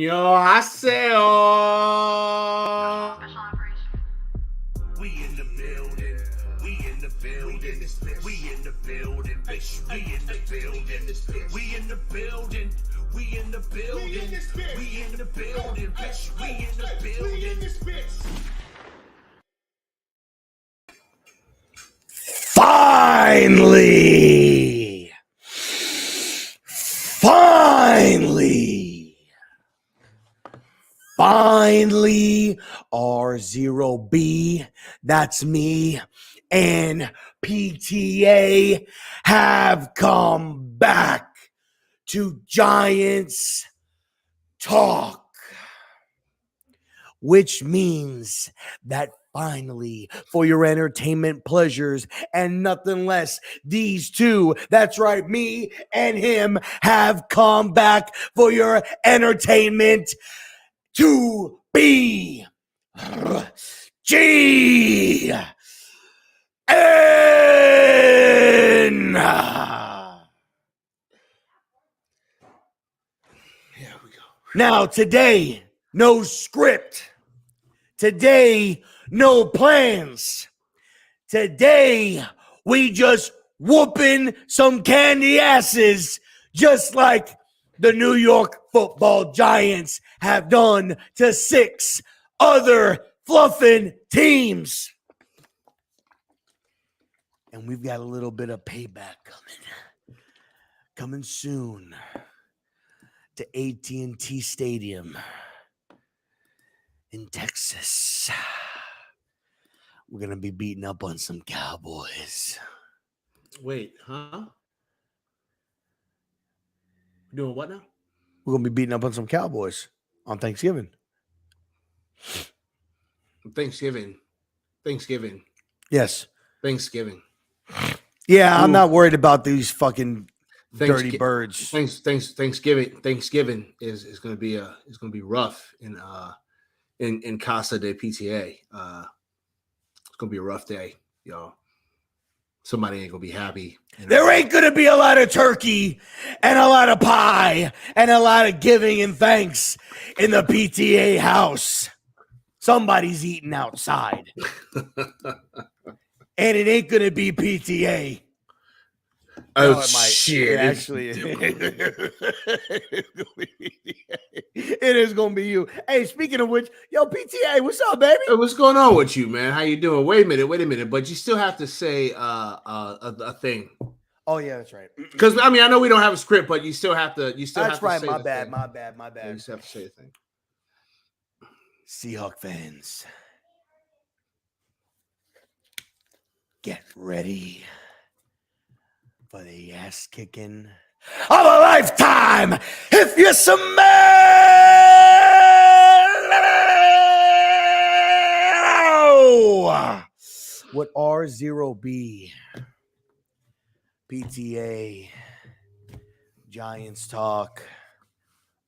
안녕하세요. We in the building. We in the building. We in the building, bitch. We in the building. We in the building. We in the building. We in the building, bitch. We in the building. Finally, RZeroB, that's me, and PTA have come back to Giants Talk, which means that finally, for your entertainment pleasures and nothing less, these two, that's right, me and him, have come back for your entertainment to be G N. Here we go. Now, today, no script. Today, no plans. Today, we just whooping some candy asses, just like the New York Football Giants have done to 6 other fluffing teams. And we've got a little bit of payback coming soon to AT&T Stadium in Texas. We're going to be beating up on some Cowboys. Wait, huh? Doing what now? We're going to be beating up on some Cowboys on Thanksgiving. Thanksgiving. Yes. Thanksgiving. Yeah, I'm Ooh. not worried about these fucking dirty birds. Thanksgiving is going to be rough in Casa de PTA. It's going to be a rough day, y'all. Somebody ain't going to be happy. There ain't going to be a lot of turkey and a lot of pie and a lot of giving and thanks in the PTA house. Somebody's eating outside. And it ain't going to be PTA. Oh, no, it might. shit. It actually it is going to be you. Hey, speaking of which, yo, PTA, what's up, baby? Hey, what's going on with you, man? How you doing? Wait a minute. But you still have to say a thing. Oh, yeah, that's right. Because, I mean, I know we don't have a script, but you still have to. That's have right. to say My the bad. thing. My bad. Yeah, you still have to say a thing. Seahawk fans, get ready for the ass kicking of a lifetime. If you smell what RZeroB, PTA, Giants Talk,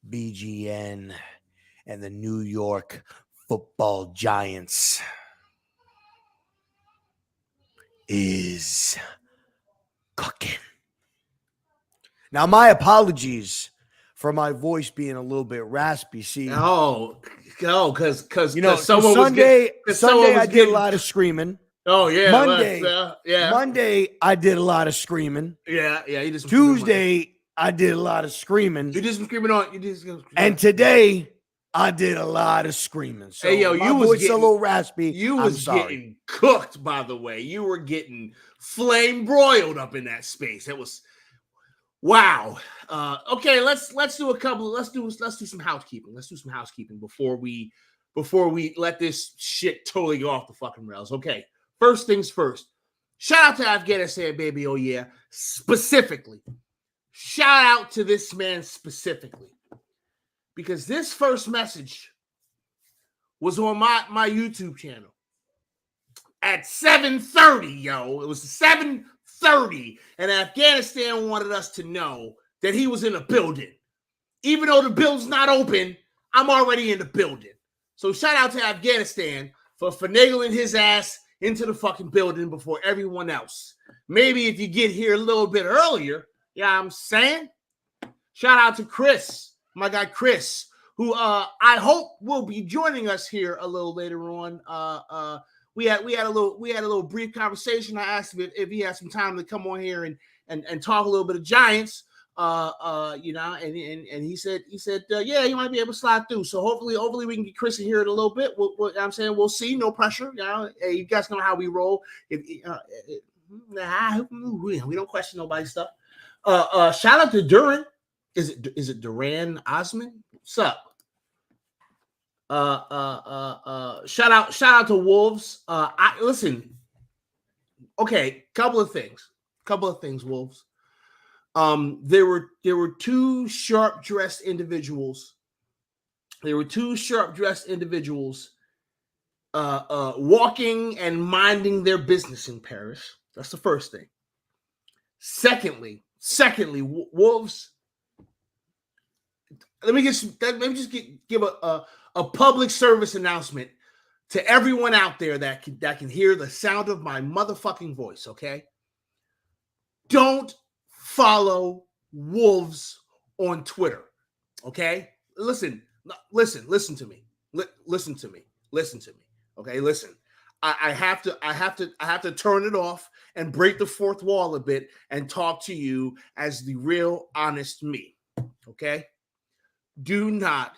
BGN, and the New York Football Giants is cooking. Now, my apologies for my voice being a little bit raspy. See, because Sunday I did a lot of screaming. Oh yeah, Monday, yeah. Monday I did a lot of screaming. Yeah. You did some Tuesday I did a lot of screaming. You did some screaming on. You did some. And today I did a lot of screaming. So hey, yo, my voice is a little raspy. You was getting cooked, by the way. You were getting flame broiled up in that space. It was wow. Okay, let's do a couple. Let's do some housekeeping. Let's do some housekeeping before we let this shit totally go off the fucking rails. Okay, first things first. Shout out to Afghanistan, baby. Oh yeah, specifically. Shout out to this man specifically. Because this first message was on my YouTube channel at 7:30, yo. It was 7:30, and Afghanistan wanted us to know that he was in a building. Even though the building's not open, I'm already in the building. So shout out to Afghanistan for finagling his ass into the fucking building before everyone else. Maybe if you get here a little bit earlier, yeah, I'm saying. Shout out to Chris. My guy Chris, who I hope will be joining us here a little later on. We had a little brief conversation. I asked him if he had some time to come on here and talk a little bit of Giants. And he said yeah, he might be able to slide through. So hopefully we can get Chris in here in a little bit. I'm saying we'll see. No pressure. Hey, you guys know how we roll. We don't question nobody's stuff. Shout out to Duran. Is it Duran Osman? What's up? Shout out to Wolves. Listen. Okay, couple of things, Wolves. There were two sharp dressed individuals. Walking and minding their business in Paris. That's the first thing. Secondly, Wolves. Let me just give a public service announcement to everyone out there that can hear the sound of my motherfucking voice. Okay, don't follow Wolves on Twitter. Okay, listen to me. Listen to me. Okay, listen. I have to turn it off and break the fourth wall a bit and talk to you as the real honest me. Okay, do not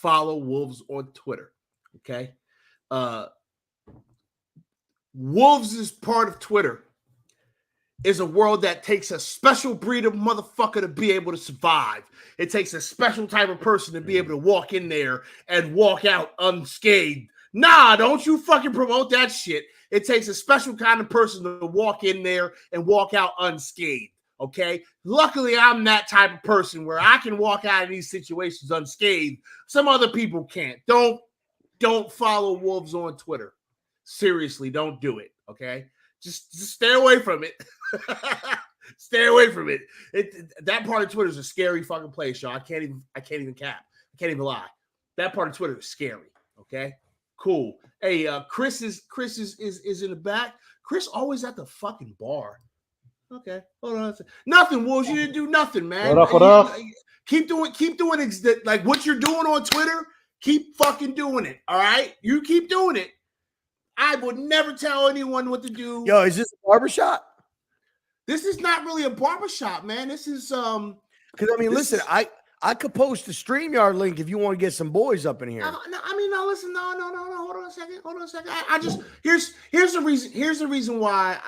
follow Wolves on Twitter. Okay, Wolves is part of Twitter. Is a world that takes a special breed of motherfucker to be able to survive. It takes a special type of person to be able to walk in there and walk out unscathed. Nah, don't you fucking promote that shit. It takes a special kind of person to walk in there and walk out unscathed, okay? Luckily, I'm that type of person where I can walk out of these situations unscathed. Some other people can't. Don't follow Wolves on Twitter. Seriously, don't do it, okay? Just stay away from it. Stay away from it. That part of Twitter is a scary fucking place, y'all. I can't even cap. I can't even lie. That part of Twitter is scary. Okay, cool. Hey, Chris is in the back. Chris always at the fucking bar. Okay, hold on. Nothing, Wolves. You didn't do nothing, man. What up? Keep doing like what you're doing on Twitter. Keep fucking doing it. All right, you keep doing it. I would never tell anyone what to do. Yo, is this a barbershop? This is not really a barbershop, man. This is because I mean, listen, I could post the StreamYard link if you want to get some boys up in here. No. Listen, no. Hold on a second. I just here's the reason why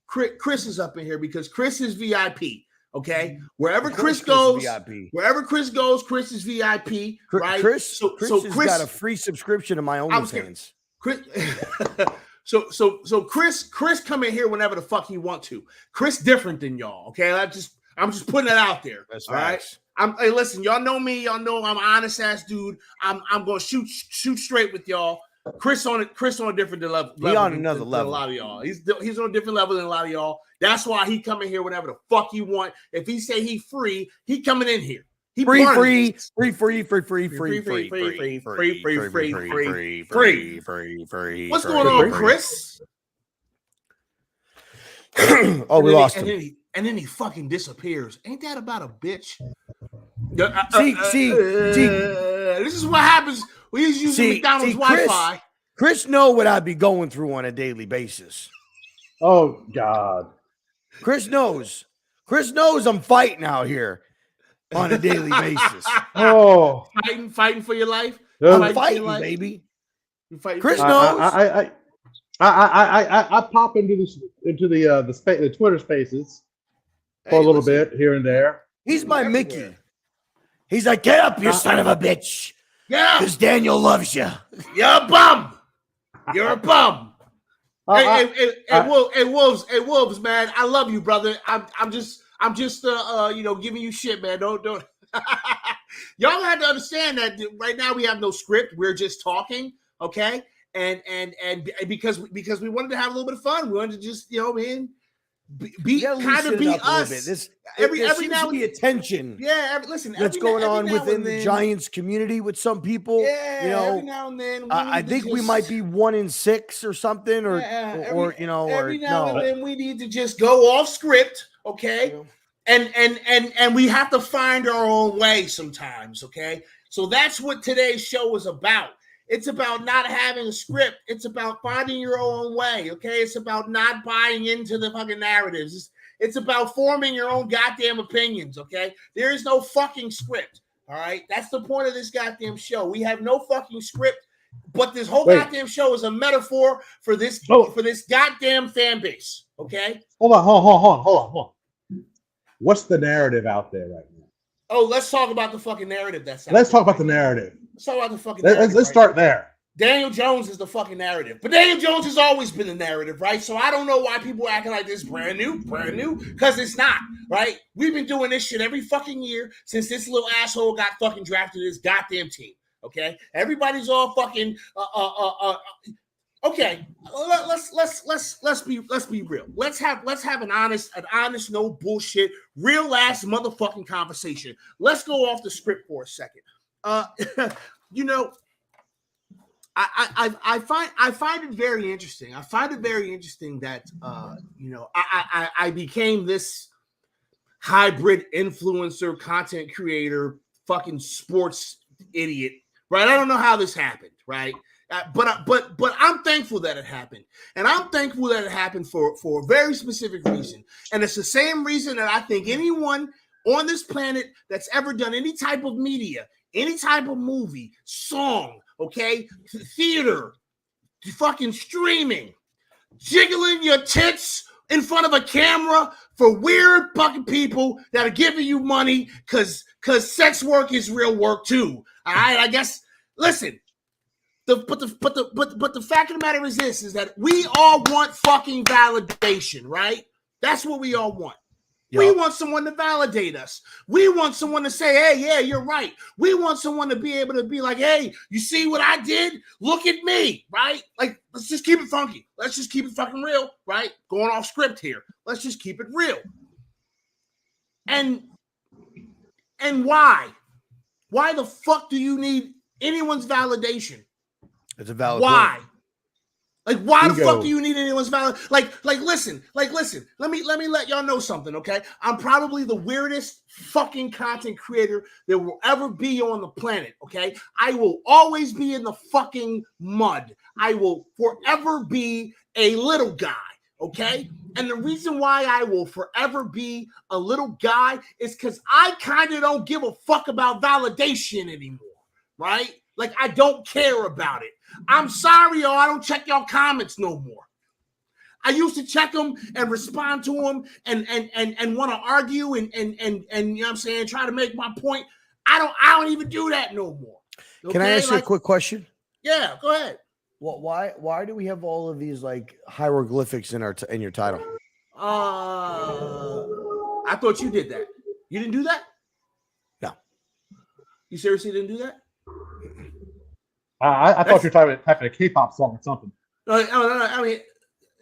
Chris is up in here, because Chris is VIP. Okay, wherever Chris goes, Chris is VIP. Right? Chris has got a free subscription to my OnlyFans. So Chris come in here whenever the fuck he want to. Chris different than y'all. Okay, I'm just putting it out there. That's all right. Hey, listen, y'all know me. Y'all know I'm an honest ass dude. I'm gonna shoot straight with y'all. Chris on a different level. He on another level. A lot of y'all. He's on a different level than a lot of y'all. That's why he come in here whenever the fuck he want. If he say he free, he coming in here. Free. What's going on, Chris? Oh, we lost him. And then he fucking disappears. Ain't that about a bitch? See. This is what happens when he's using McDonald's Wi-Fi. Chris know what I'd be going through on a daily basis. Oh God. Chris knows I'm fighting out here on a daily basis. Oh, fighting for your life. I'm fighting, baby. Chris knows. I pop into the Twitter Spaces for a little bit here and there. He's my Mickey. He's like, get up, you son of a bitch. Yeah, because Daniel loves you. You're a bum. You're a bum. Wolves, man. I love you, brother. I'm just giving you shit, man. Don't. Y'all have to understand that right now we have no script. We're just talking, okay? And because we wanted to have a little bit of fun, we wanted to just be us. Every now and then attention. Yeah, listen. What's going on within the Giants community with some people? Yeah, every now and then. I think we might be 1-6 or something, or every now and then we need to just go off script, okay? And we have to find our own way sometimes, okay? So that's what today's show is about. It's about not having a script. It's about finding your own way, okay? It's about not buying into the fucking narratives. It's about forming your own goddamn opinions, okay? There is no fucking script, all right? That's the point of this goddamn show. We have no fucking script, but this whole goddamn show is a metaphor for this goddamn fan base, okay? Hold on. What's the narrative out there right now? Oh, let's talk about the fucking narrative that's out Let's there. talk about the narrative. Let's talk about the fucking narrative. Let's start there. Daniel Jones is the fucking narrative. But Daniel Jones has always been the narrative, right? So I don't know why people are acting like this brand new, because it's not, right? We've been doing this shit every fucking year since this little asshole got fucking drafted to this goddamn team, okay? Everybody's all fucking okay. Let's be real. Let's have an honest, no bullshit, real ass motherfucking conversation. Let's go off the script for a second. You know, I find it very interesting. I find it very interesting that you know, I became this hybrid influencer, content creator, fucking sports idiot, right? I don't know how this happened, right? But I'm thankful that it happened, and I'm thankful that it happened for a very specific reason, and it's the same reason that I think anyone on this planet that's ever done any type of media, any type of movie, song, okay, theater, fucking streaming, jiggling your tits in front of a camera for weird fucking people that are giving you money because sex work is real work too. All right, I guess. Listen, but the fact of the matter is this: is that we all want fucking validation, right? That's what we all want. Yep. We want someone to validate us. We want someone to say, hey, yeah, you're right. We want someone to be able to be like, hey, you see what I did? Look at me, right? Like, let's just keep it funky. Let's just keep it fucking real, right? Going off script here. Let's just keep it real. And why? Why the fuck do you need anyone's validation? It's a valid why? Point. Like, why the fuck do you need anyone's valid? Listen. Let me let y'all know something, okay? I'm probably the weirdest fucking content creator that will ever be on the planet, okay? I will always be in the fucking mud. I will forever be a little guy, okay? And the reason why I will forever be a little guy is because I kind of don't give a fuck about validation anymore, right? Like, I don't care about it. I'm sorry, y'all. I don't check y'all comments no more. I used to check them and respond to them and want to argue and you know what I'm saying, try to make my point. I don't even do that no more. Okay? Can I ask you a quick question? Yeah, go ahead. Well, why do we have all of these like hieroglyphics in your title? I thought you did that. You didn't do that? No. You seriously didn't do that? I thought you were typing a K-pop song or something. No, I mean,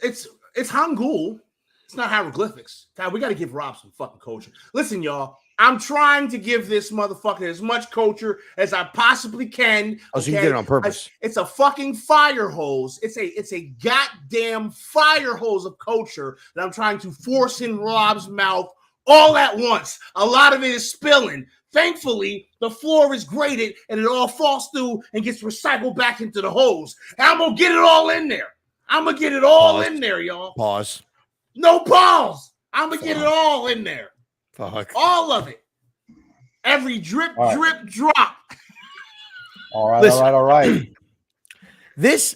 it's Hangul. It's not hieroglyphics. God, we got to give Rob some fucking culture. Listen, y'all. I'm trying to give this motherfucker as much culture as I possibly can. Oh, so you did it on purpose. It's a fucking fire hose. It's a goddamn fire hose of culture that I'm trying to force in Rob's mouth all at once. A lot of it is spilling. Thankfully, the floor is graded and it all falls through and gets recycled back into the hose. And I'm going to get it all in there. I'm going to get it all in there, y'all. Pause. No pause. I'm going to get it all in there. Fuck. All of it. Every drip, drop. All right, listen, all right. This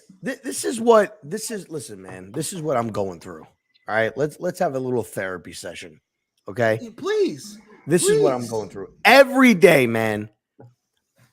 is listen, man. This is what I'm going through. All right. Let's have a little therapy session. Okay? Please. This is what I'm going through. Every day, man,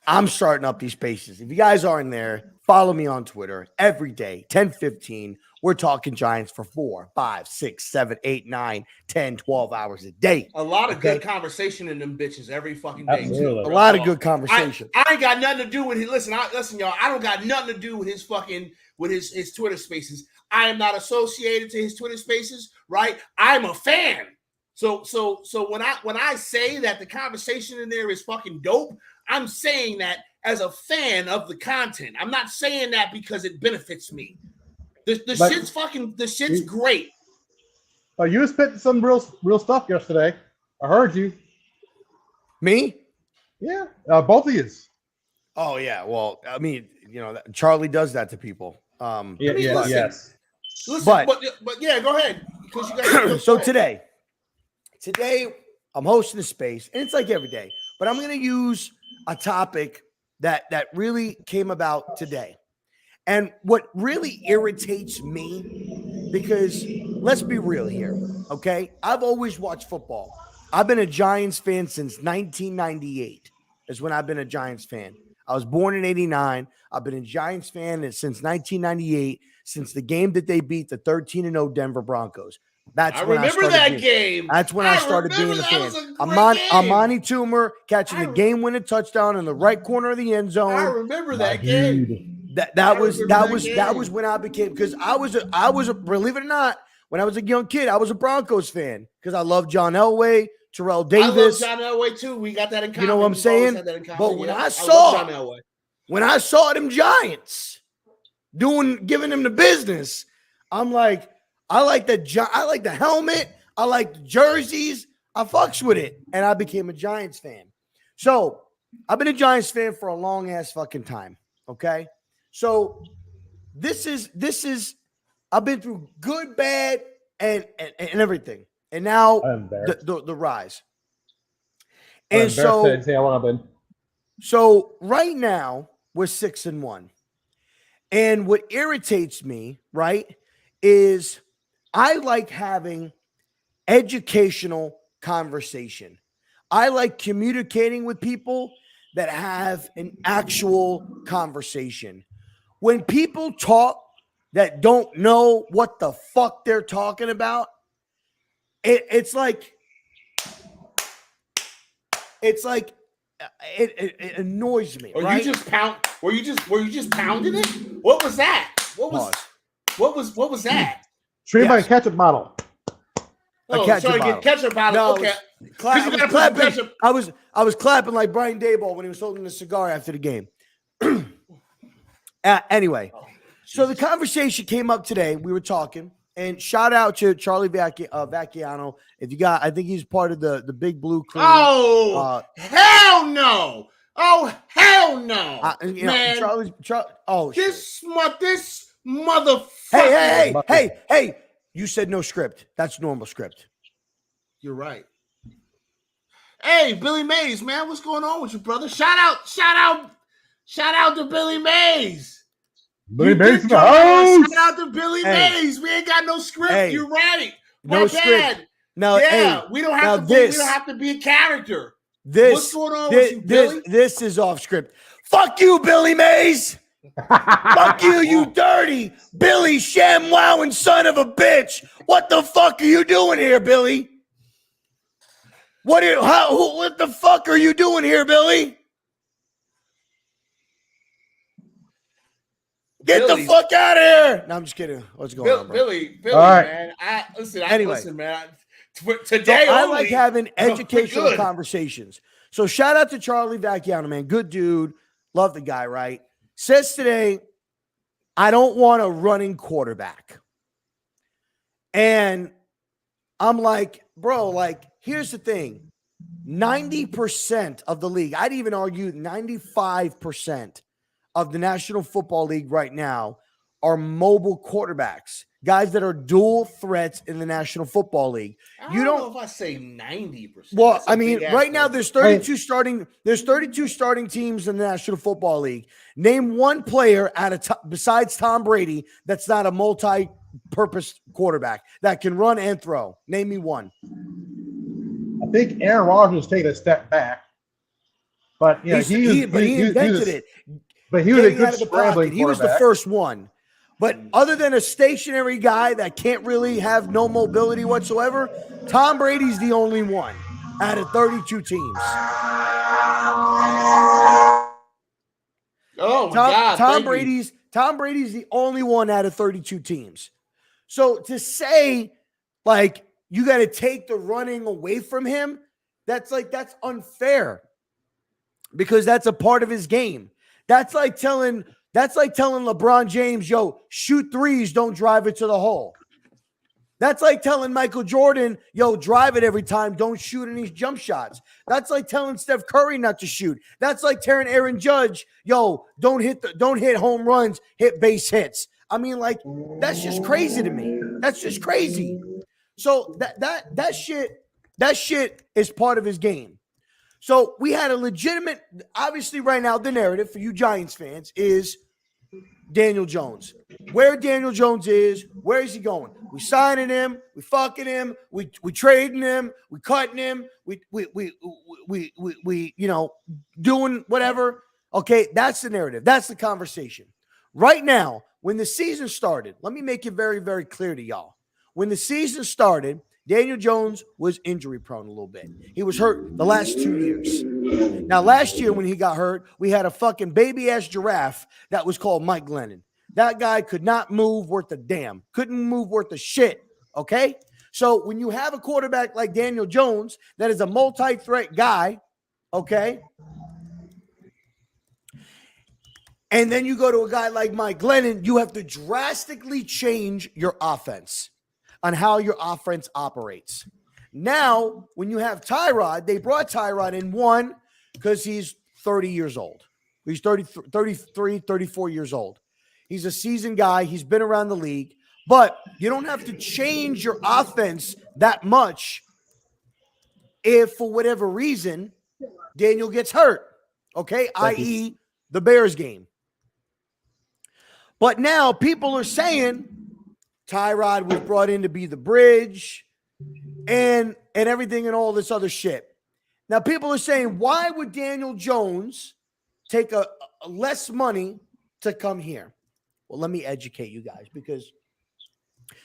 I'm starting up these spaces. If you guys aren't there, follow me on Twitter. Every day, 10:15, we're talking Giants for 4, 5, 6, 7, 8, 9, 10, 12 hours a day. A lot of good conversation in them bitches every fucking day. Absolutely. A lot of good conversation. I ain't got nothing to do with it. Listen, y'all. I don't got nothing to do with his fucking his Twitter spaces. I am not associated to his Twitter spaces, right? I'm a fan. So when I say that the conversation in there is fucking dope, I'm saying that as a fan of the content. I'm not saying that because it benefits me. The shit's great. You were spitting some real stuff yesterday. I heard you. Me? Yeah, both of you. Oh yeah. Well, I mean, Charlie does that to people. Yeah, I mean, listen, yes. Listen, But- but yeah, go ahead. Because you guys So today I'm hosting a space, and it's like every day, but I'm going to use a topic that really came about today. And what really irritates me, because let's be real here, okay? I've always watched football. I've been a Giants fan since 1998 is when I've been a Giants fan. I was born in 89. I've been a Giants fan since 1998, since the game that they beat the 13-0 Denver Broncos. That's I when remember I started that game. That's when I started being a fan. Amani Amani Toomer catching the game-winning touchdown in the right corner of the end zone. I remember that game. That was when I became, because I was believe it or not, when I was a young kid, I was a Broncos fan because I loved John Elway, Terrell Davis. I love John Elway too. We got that in common. You know what I'm saying? But when I saw them Giants giving them the business, I'm like, I like the helmet, I like the jerseys, I fucks with it, and I became a Giants fan. So I've been a Giants fan for a long ass fucking time. Okay. So this is I've been through good, bad, and everything. And now the rise. And so right now we're 6-1. And what irritates me, right, is I like having educational conversation. I like communicating with people that have an actual conversation. When people talk that don't know what the fuck they're talking about, it's like it annoys me. Or right? you just pound? Were you just pounding it? What was that? What was that? Stream by ketchup bottle. Oh, ketchup bottle. Ketchup bottle. No, Okay. I was clapping like Brian Daboll when he was holding a cigar after the game. Anyway, so the conversation came up today. We were talking, and shout out to Charlie Vacchiano. If you got, I think he's part of the Big Blue crew. Oh, hell no! Oh, hell no! Man, Charlie. This motherfucker. Hey! You said no script. That's normal script. You're right. Hey, Billy Mays, man, what's going on with you, brother? Shout out to Billy Mays. Billy Mays in the house. Shout out to Billy Mays. We ain't got no script. Hey, You're right. No script. No, we don't have to be a character. What's going on with you, Billy? This is off script. Fuck you, Billy Mays. Fuck you, you dirty Billy Shamwowing son of a bitch. What the fuck are you doing here, Billy? What the fuck are you doing here, Billy? Get the fuck out of here. No, I'm just kidding. What's going on, bro? Billy, right. Man. Listen, man. Today, I like having educational conversations. So shout out to Charlie Vacchiano, man. Good dude. Love the guy, right? Says today, I don't want a running quarterback. And I'm like, bro, here's the thing. 90% of the league, I'd even argue 95% of the National Football League right now are mobile quarterbacks, guys that are dual threats in the National Football League. I don't know if I say 90%. Well, I mean, right now there's 32 starting. There's 32 starting teams in the National Football League. Name one player besides Tom Brady that's not a multi-purpose quarterback that can run and throw. Name me one. I think Aaron Rodgers taking a step back, but he invented it. But he was a good scrambling. He was the first one. But other than a stationary guy that can't really have no mobility whatsoever, Tom Brady's the only one out of 32 teams. Oh my God! Tom Brady's the only one out of 32 teams. So to say you got to take the running away from him, that's unfair because that's a part of his game. That's like telling LeBron James, yo, shoot threes, don't drive it to the hole. That's like telling Michael Jordan, yo, drive it every time. Don't shoot any jump shots. That's like telling Steph Curry not to shoot. That's like telling Aaron Judge, yo, don't hit home runs, hit base hits. I mean, like, that's just crazy to me. That's just crazy. So that shit is part of his game. So we had a legitimate, obviously right now, the narrative for you Giants fans is Daniel Jones. Where Daniel Jones is, where is he going? We signing him, we fucking him, we trading him, we cutting him, we doing whatever. Okay, that's the narrative. That's the conversation. Right now, when the season started, let me make it very, very clear to y'all. When the season started, Daniel Jones was injury prone a little bit. He was hurt the last 2 years. Now, last year when he got hurt, we had a fucking baby-ass giraffe that was called Mike Glennon. That guy could not move worth a damn. Couldn't move worth a shit, okay? So when you have a quarterback like Daniel Jones that is a multi-threat guy, okay, and then you go to a guy like Mike Glennon, you have to drastically change your offense on how your offense operates. Now, when you have Tyrod, they brought Tyrod in, one, because he's 30 years old. He's 33, 34 years old. He's a seasoned guy. He's been around the league. But you don't have to change your offense that much if, for whatever reason, Daniel gets hurt, okay, i.e. the Bears game. But now people are saying Tyrod was brought in to be the bridge and everything and all this other shit. Now people are saying, why would Daniel Jones take a less money to come here? Well, let me educate you guys, because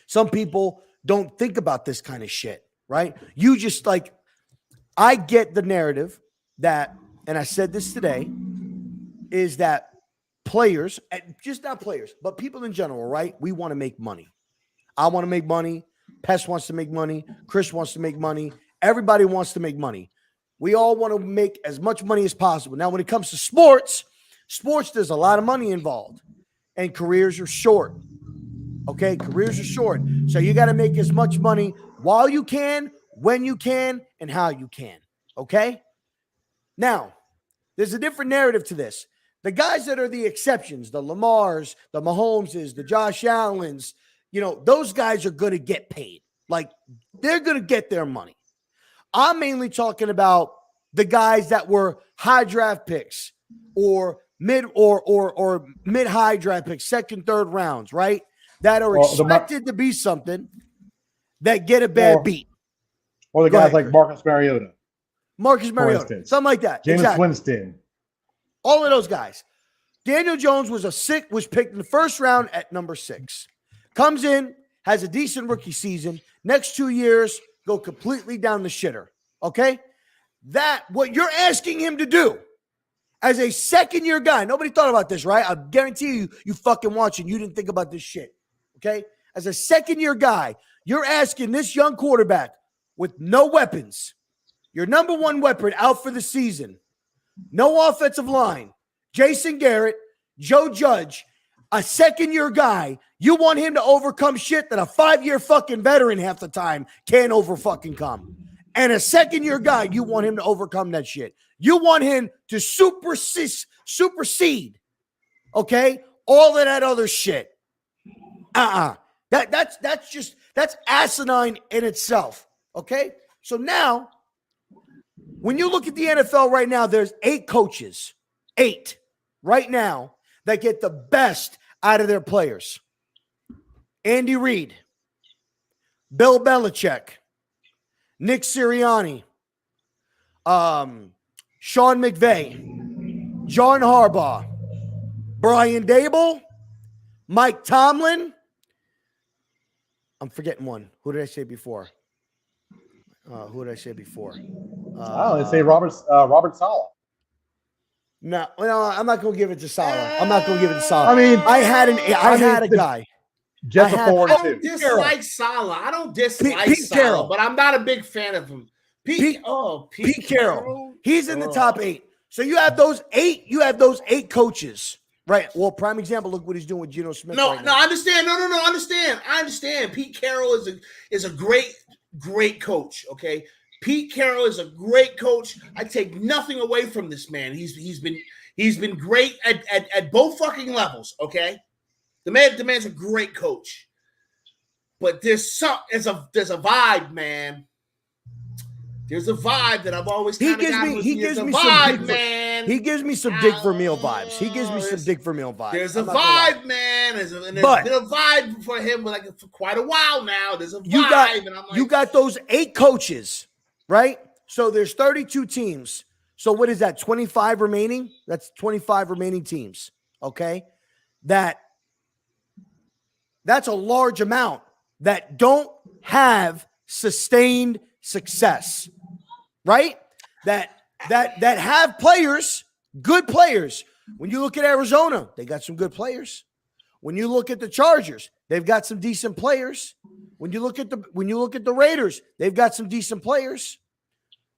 some people don't think about this kind of shit, right? You just like, I get the narrative that, and I said this today, is that players, and just not players, but people in general, right? We want to make money. I want to make money. Pest wants to make money. Chris wants to make money. Everybody wants to make money. We all want to make as much money as possible. Now, when it comes to sports, there's a lot of money involved, and careers are short. Okay, careers are short. So you got to make as much money while you can, when you can, and how you can. Okay? Now, there's a different narrative to this. The guys that are the exceptions, the Lamars, the Mahomeses, the Josh Allens, you know, those guys are going to get paid. Like, they're going to get their money. I'm mainly talking about the guys that were high draft picks or mid or mid-high draft picks, second, third rounds, right? That are expected to be something that get a bad beat. Or the guys like Marcus Mariota. Something like that. Jameis Winston. All of those guys. Daniel Jones was picked in the first round at number 6. Comes in, has a decent rookie season. Next 2 years, go completely down the shitter. Okay? What you're asking him to do as a second-year guy, nobody thought about this, right? I guarantee you fucking watching, you didn't think about this shit. Okay? As a second-year guy, you're asking this young quarterback with no weapons, your number one weapon out for the season, no offensive line, Jason Garrett, Joe Judge, a second-year guy, you want him to overcome shit that a 5-year fucking veteran half the time can't over-fucking-come. And a second-year guy, you want him to overcome that shit. You want him to supersede, okay, all of that other shit. That's asinine in itself, okay? So now, when you look at the NFL right now, there's 8 coaches, 8 right now, that get the best out of their players. Andy Reid, Bill Belichick, Nick Sirianni, Sean McVay, John Harbaugh, Brian Dable, Mike Tomlin. I'm forgetting one. Who did I say before? I would say Robert Saleh. No, I'm not going to give it to Saleh. I mean, I had a guy. Just a 4-2. I don't dislike Saleh. I don't dislike Saleh, but I'm not a big fan of him. Pete Carroll. He's in the top 8. So you have those 8. You have those 8 coaches Right. Well, prime example. Look what he's doing with Geno Smith. No, right no, now. I understand. No, I understand. I understand. Pete Carroll is a great coach. Okay, Pete Carroll is a great coach. I take nothing away from this man. He's been great at both fucking levels. Okay, the man's a great coach. But there's a vibe, man. There's a vibe that I've always He gives me some Dick Vermeil vibes. He gives me some Dick Vermeil vibes. There's a vibe, man. There's been a vibe for him for quite a while now. There's a vibe, and I'm like, you got those 8 coaches, right? So there's 32 teams. So what is that? 25 remaining? That's 25 remaining teams. Okay, that's a large amount that don't have sustained success. Right? That have players, good players. When you look at Arizona, they got some good players. When you look at the Chargers, they've got some decent players. When you look at the Raiders, they've got some decent players.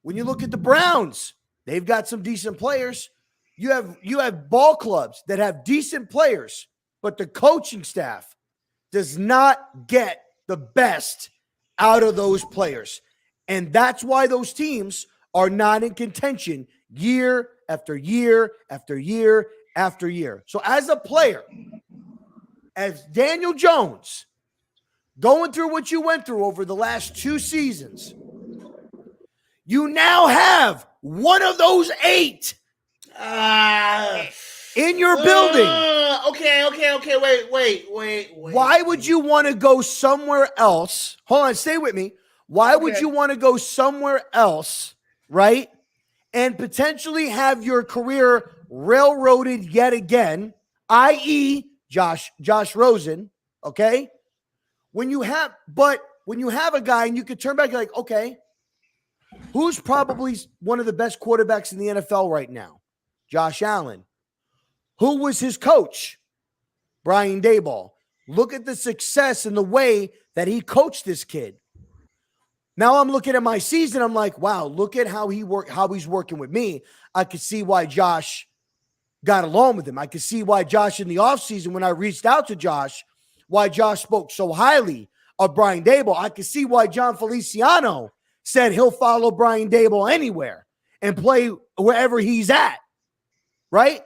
When you look at the Browns, they've got some decent players. You have ball clubs that have decent players, but the coaching staff does not get the best out of those players. And that's why those teams are not in contention year after year after year after year. So as a player, as Daniel Jones, going through what you went through over the last 2 seasons, you now have one of those 8 in your building. Okay. Wait. Why would you want to go somewhere else? Hold on, stay with me. Why would you want to go somewhere else, right? And potentially have your career railroaded yet again, i.e. Josh Rosen, okay? When you have a guy and you could turn back and like, okay, who's probably one of the best quarterbacks in the NFL right now? Josh Allen. Who was his coach? Brian Daboll. Look at the success and the way that he coached this kid. Now I'm looking at my season. I'm like, wow, look at how he's working with me. I could see why Josh got along with him. I could see why Josh in the offseason, when I reached out to Josh, why Josh spoke so highly of Brian Daboll. I could see why John Feliciano said he'll follow Brian Daboll anywhere and play wherever he's at, right?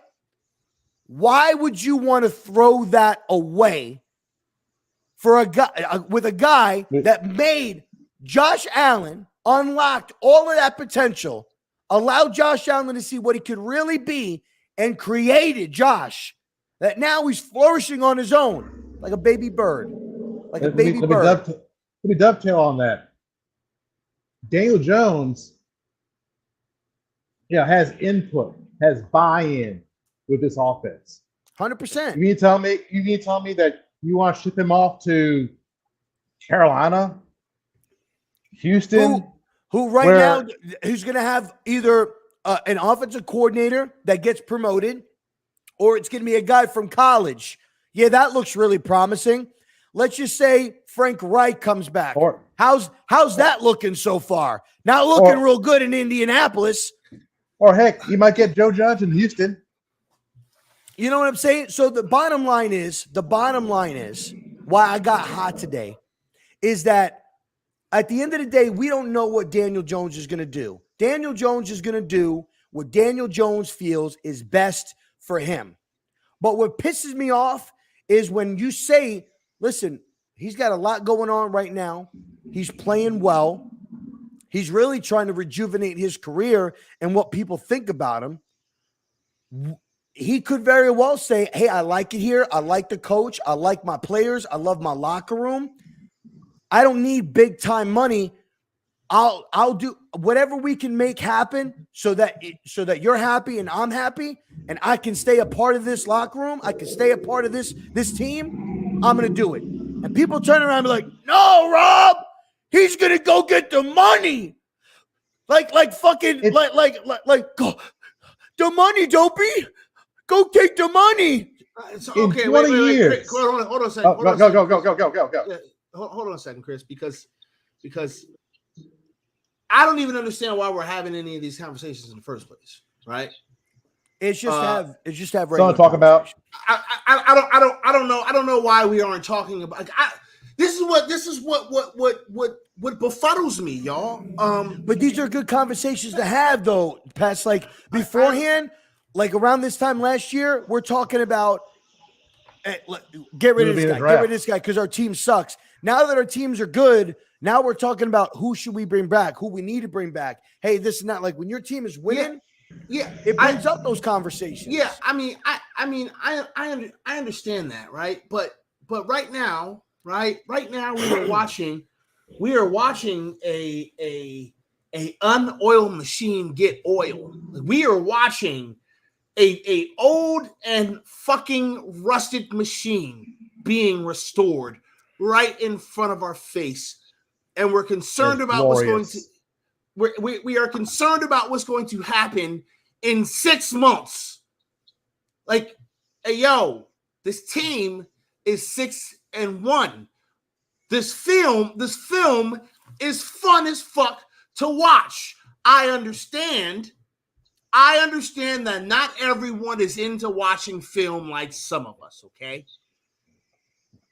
Why would you want to throw that away for a guy with a guy that made Josh Allen, unlocked all of that potential, allowed Josh Allen to see what he could really be, and created Josh that now he's flourishing on his own like a baby bird, Let me dovetail on that. Daniel Jones, has input, has buy-in with this offense. 100%. You mean to tell me that you want to ship him off to Carolina, Houston, who's going to have either an offensive coordinator that gets promoted, or it's going to be a guy from college. Yeah, that looks really promising. Let's just say Frank Reich comes back. How's that looking so far? Not looking real good in Indianapolis. Or heck, you might get Joe Judge in Houston. You know what I'm saying? So the bottom line is why I got hot today is that at the end of the day, we don't know what Daniel Jones is going to do. Daniel Jones is going to do what Daniel Jones feels is best for him. But what pisses me off is when you say, listen, he's got a lot going on right now. He's playing well. He's really trying to rejuvenate his career and what people think about him. He could very well say, hey, I like it here. I like the coach. I like my players. I love my locker room. I don't need big time money. I'll do whatever we can make happen so that you're happy and I'm happy and I can stay a part of this locker room. I can stay a part of this team. I'm going to do it. And people turn around and be like, no, Rob, he's going to go get the money. Like go, the money, dopey. Go take the money. Okay, wait, hold on a second. Go. Hold on a second, Chris, because I don't even understand why we're having any of these conversations in the first place, right? It's just to have something to talk about. I don't know why we aren't talking about. This is what befuddles me, y'all. But these are good conversations to have, though. Past like beforehand, like around this time last year, we're talking about get rid of this guy because our team sucks. Now that our teams are good, now we're talking about who should we bring back, who we need to bring back. Hey, this is not like when your team is winning. Yeah, it brings up those conversations. Yeah, I understand that, right? But right now we are watching a unoiled machine get oiled. We are watching a old and fucking rusted machine being restored right in front of our face, and we're concerned about what's going to. We are concerned about what's going to happen in 6 months. Like, hey, yo, this team is 6-1. This film is fun as fuck to watch. I understand that not everyone is into watching film like some of us, okay?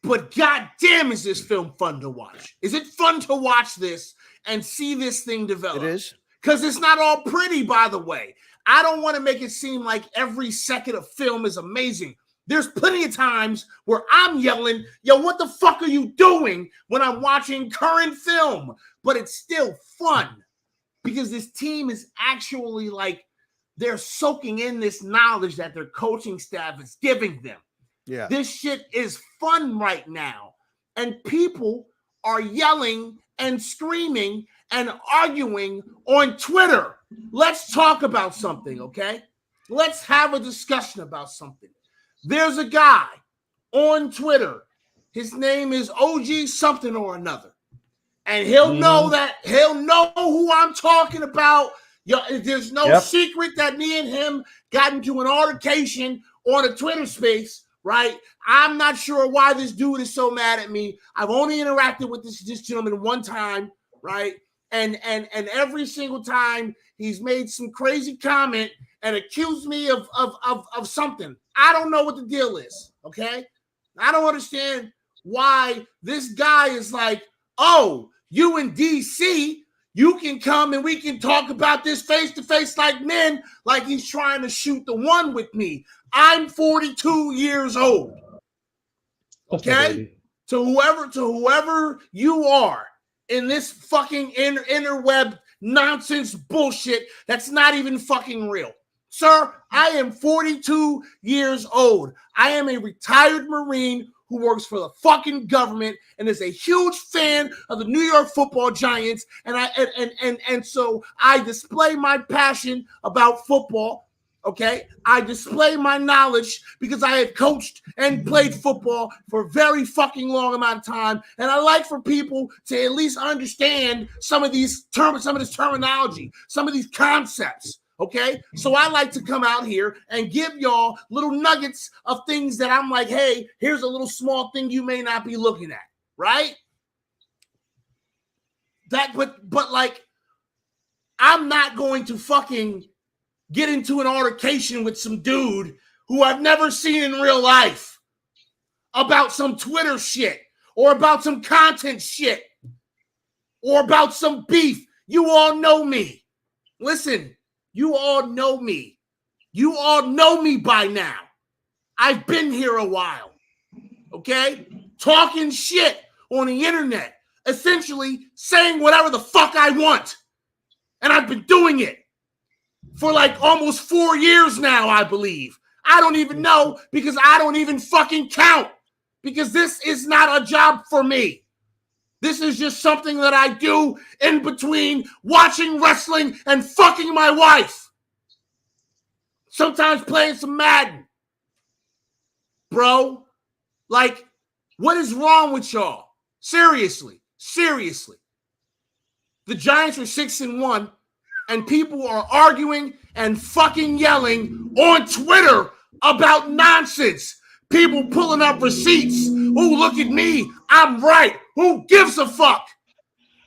But goddamn, is this film fun to watch? Is it fun to watch this and see this thing develop? It is. Because it's not all pretty, by the way. I don't want to make it seem like every second of film is amazing. There's plenty of times where I'm yelling, yo, what the fuck are you doing when I'm watching current film? But it's still fun because this team is actually like, they're soaking in this knowledge that their coaching staff is giving them. Yeah. This shit is fun right now. And people are yelling and screaming and arguing on Twitter. Let's talk about something, okay? Let's have a discussion about something. There's a guy on Twitter. His name is OG something or another. And he'll know who I'm talking about. There's no secret that me and him got into an altercation on a Twitter space. Right? I'm not sure why this dude is so mad at me. I've only interacted with this gentleman one time, right? And every single time he's made some crazy comment and accused me of something. I don't know what the deal is, okay? I don't understand why this guy is like, oh, you in DC, you can come and we can talk about this face to face like men, like he's trying to shoot the one with me. I'm 42 years old. Okay? To whoever you are in this fucking interweb nonsense bullshit that's not even fucking real. Sir, I am 42 years old. I am a retired Marine who works for the fucking government and is a huge fan of the New York Football Giants. And so I display my passion about football. Okay, I display my knowledge because I have coached and played football for a very fucking long amount of time, and I like for people to at least understand some of this terminology, some of these concepts. Okay, so I like to come out here and give y'all little nuggets of things that I'm like, hey, here's a little small thing you may not be looking at, right? But like, I'm not going to fucking get into an altercation with some dude who I've never seen in real life about some Twitter shit or about some content shit or about some beef. You all know me. Listen, you all know me. You all know me by now. I've been here a while. Okay? Talking shit on the internet. Essentially saying whatever the fuck I want. And I've been doing it for like almost 4 years now, I believe. I don't even know because I don't even fucking count because this is not a job for me. This is just something that I do in between watching wrestling and fucking my wife. Sometimes playing some Madden. Bro, like, what is wrong with y'all? Seriously. The Giants are 6-1. And people are arguing and fucking yelling on Twitter about nonsense. People pulling up receipts. Oh, look at me. I'm right. Who gives a fuck?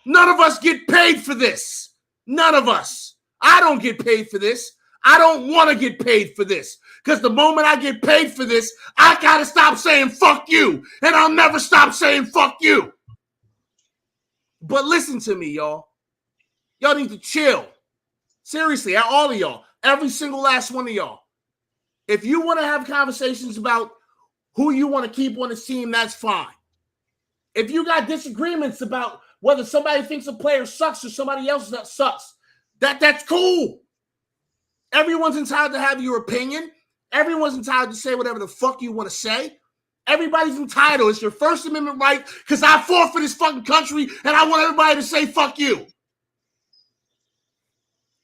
None of us get paid for this. None of us. I don't get paid for this. I don't want to get paid for this. Because the moment I get paid for this, I got to stop saying fuck you. And I'll never stop saying fuck you. But listen to me, y'all. Y'all need to chill. Seriously, all of y'all. Every single last one of y'all. If you want to have conversations about who you want to keep on the team, that's fine. If you got disagreements about whether somebody thinks a player sucks or somebody else that sucks, that's cool. Everyone's entitled to have your opinion. Everyone's entitled to say whatever the fuck you want to say. Everybody's entitled. It's your First Amendment right because I fought for this fucking country and I want everybody to say fuck you.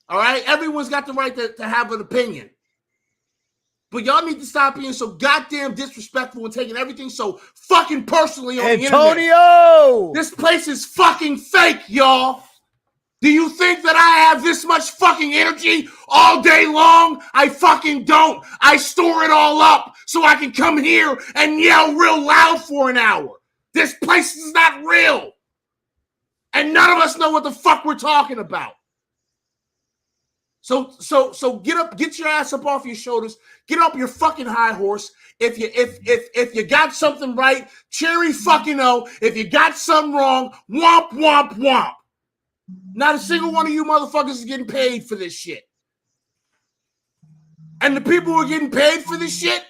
All right? Everyone's got the right to have an opinion. But y'all need to stop being so goddamn disrespectful and taking everything so fucking personally on the internet. Antonio! This place is fucking fake, y'all. Do you think that I have this much fucking energy all day long? I fucking don't. I store it all up so I can come here and yell real loud for an hour. This place is not real. And none of us know what the fuck we're talking about. So get up, get your ass up off your shoulders, get up your fucking high horse. If you got something right, cherry fucking O. If you got something wrong, womp womp womp. Not a single one of you motherfuckers is getting paid for this shit. And the people who are getting paid for this shit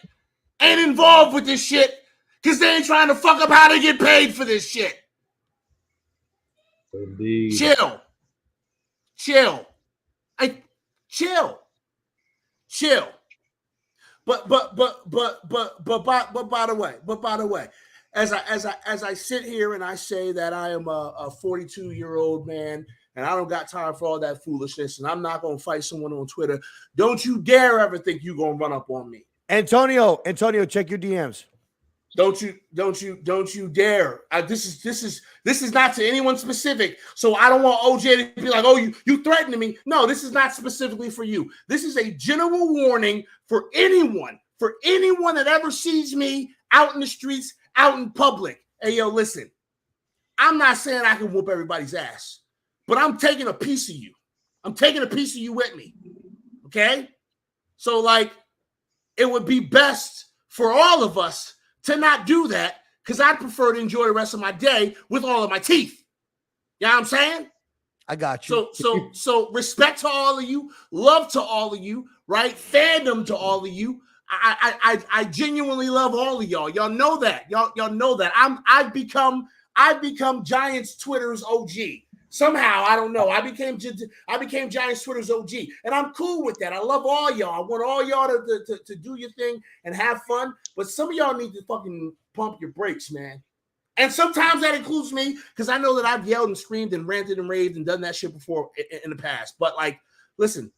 ain't involved with this shit because they ain't trying to fuck up how to get paid for this shit. Indeed. Chill. Chill. But by the way, as I sit here and I say that I am a 42-year-old man and I don't got time for all that foolishness and I'm not gonna fight someone on Twitter, don't you dare ever think you're gonna run up on me. Antonio, check your DMs. Don't you dare. This is not to anyone specific. So I don't want OJ to be like, oh, you threatened me. No, this is not specifically for you. This is a general warning for anyone that ever sees me out in the streets, out in public. Hey, yo, listen, I'm not saying I can whoop everybody's ass, but I'm taking a piece of you. I'm taking a piece of you with me. Okay? So, like, it would be best for all of us to not do that because I'd prefer to enjoy the rest of my day with all of my teeth. You know what I'm saying? I got you. So respect to all of you, love to all of you, right? Fandom to all of you. I genuinely love all of y'all. Y'all know that. Y'all know that. I've become Giants Twitter's OG. Somehow, I don't know. I became Giants Twitter's OG, and I'm cool with that. I love all y'all. I want all y'all to do your thing and have fun. But some of y'all need to fucking pump your brakes, man. And sometimes that includes me because I know that I've yelled and screamed and ranted and raved and done that shit before in the past. But like, listen,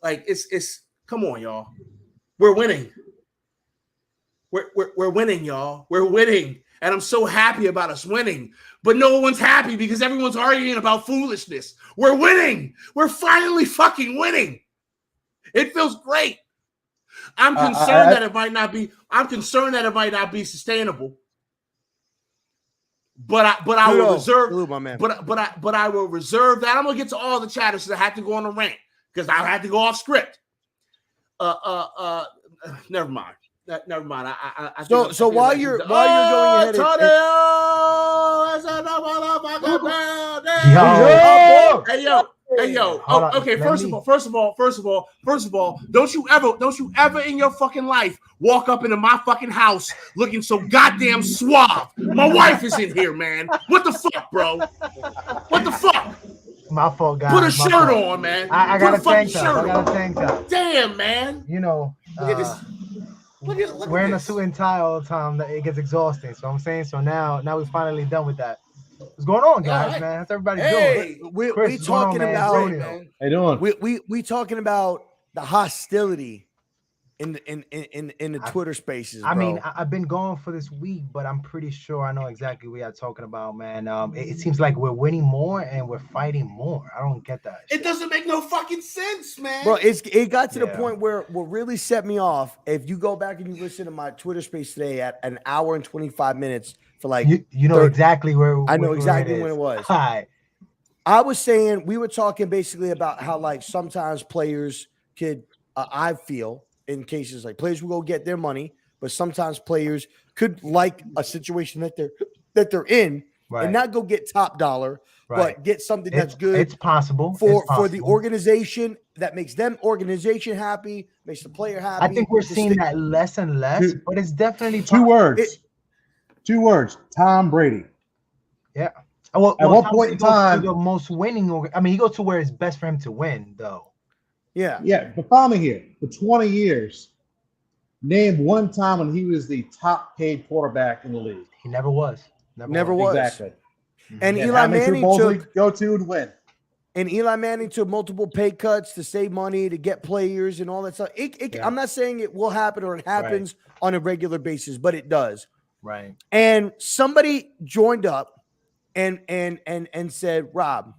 like it's come on, y'all. We're winning. We're winning, y'all. We're winning. And I'm so happy about us winning. But no one's happy because everyone's arguing about foolishness. We're winning. We're finally fucking winning. It feels great. I'm concerned that it might not be. I'm concerned that it might not be sustainable. But I will reserve. But I will reserve that. I'm gonna get to all the chatters that I have to go on a rant because I had to go off script. Never mind. Never mind. So while you're going ahead, hey yo. Okay. First of all, don't you ever in your fucking life walk up into my fucking house looking so goddamn suave. My wife is in here, man. What the fuck, bro? What the fuck? My fault, guys. Put a shirt on, man. I got a tank top. Damn, man. You know. Wearing a suit and tie all the time, it gets exhausting. So I'm saying, now we're finally done with that. What's going on, guys, right, man? How's everybody doing? We talking about. How you doing? We talking about the hostility in the Twitter spaces. Bro. I mean, I've been gone for this week, but I'm pretty sure I know exactly what you're talking about, man. It seems like we're winning more and we're fighting more. I don't get that. It doesn't make no fucking sense, man. Bro, it got to the point where what really set me off. If you go back and you listen to my Twitter space today at an hour and 25 minutes for like you know 30, exactly where I know exactly when it was. Hi. I was saying we were talking basically about how like sometimes players I feel in cases like players will go get their money, but sometimes players could like a situation that they're in and not go get top dollar, but get something that's good. It's possible for the organization that makes them organization happy, makes the player happy. I think we're seeing that less and less, but it's definitely two words. Tom Brady. Yeah. Well, at what point in time, the most winning? I mean, he goes to where it's best for him to win, though. Yeah. Yeah. But follow me here. For 20 years, name one time when he was the top paid quarterback in the league. He never was. Never was. Exactly. And Eli Manning took go to and win. And Eli Manning took multiple pay cuts to save money, to get players and all that stuff. I'm not saying it will happen or it happens on a regular basis, but it does. Right. And somebody joined up and said, Rob,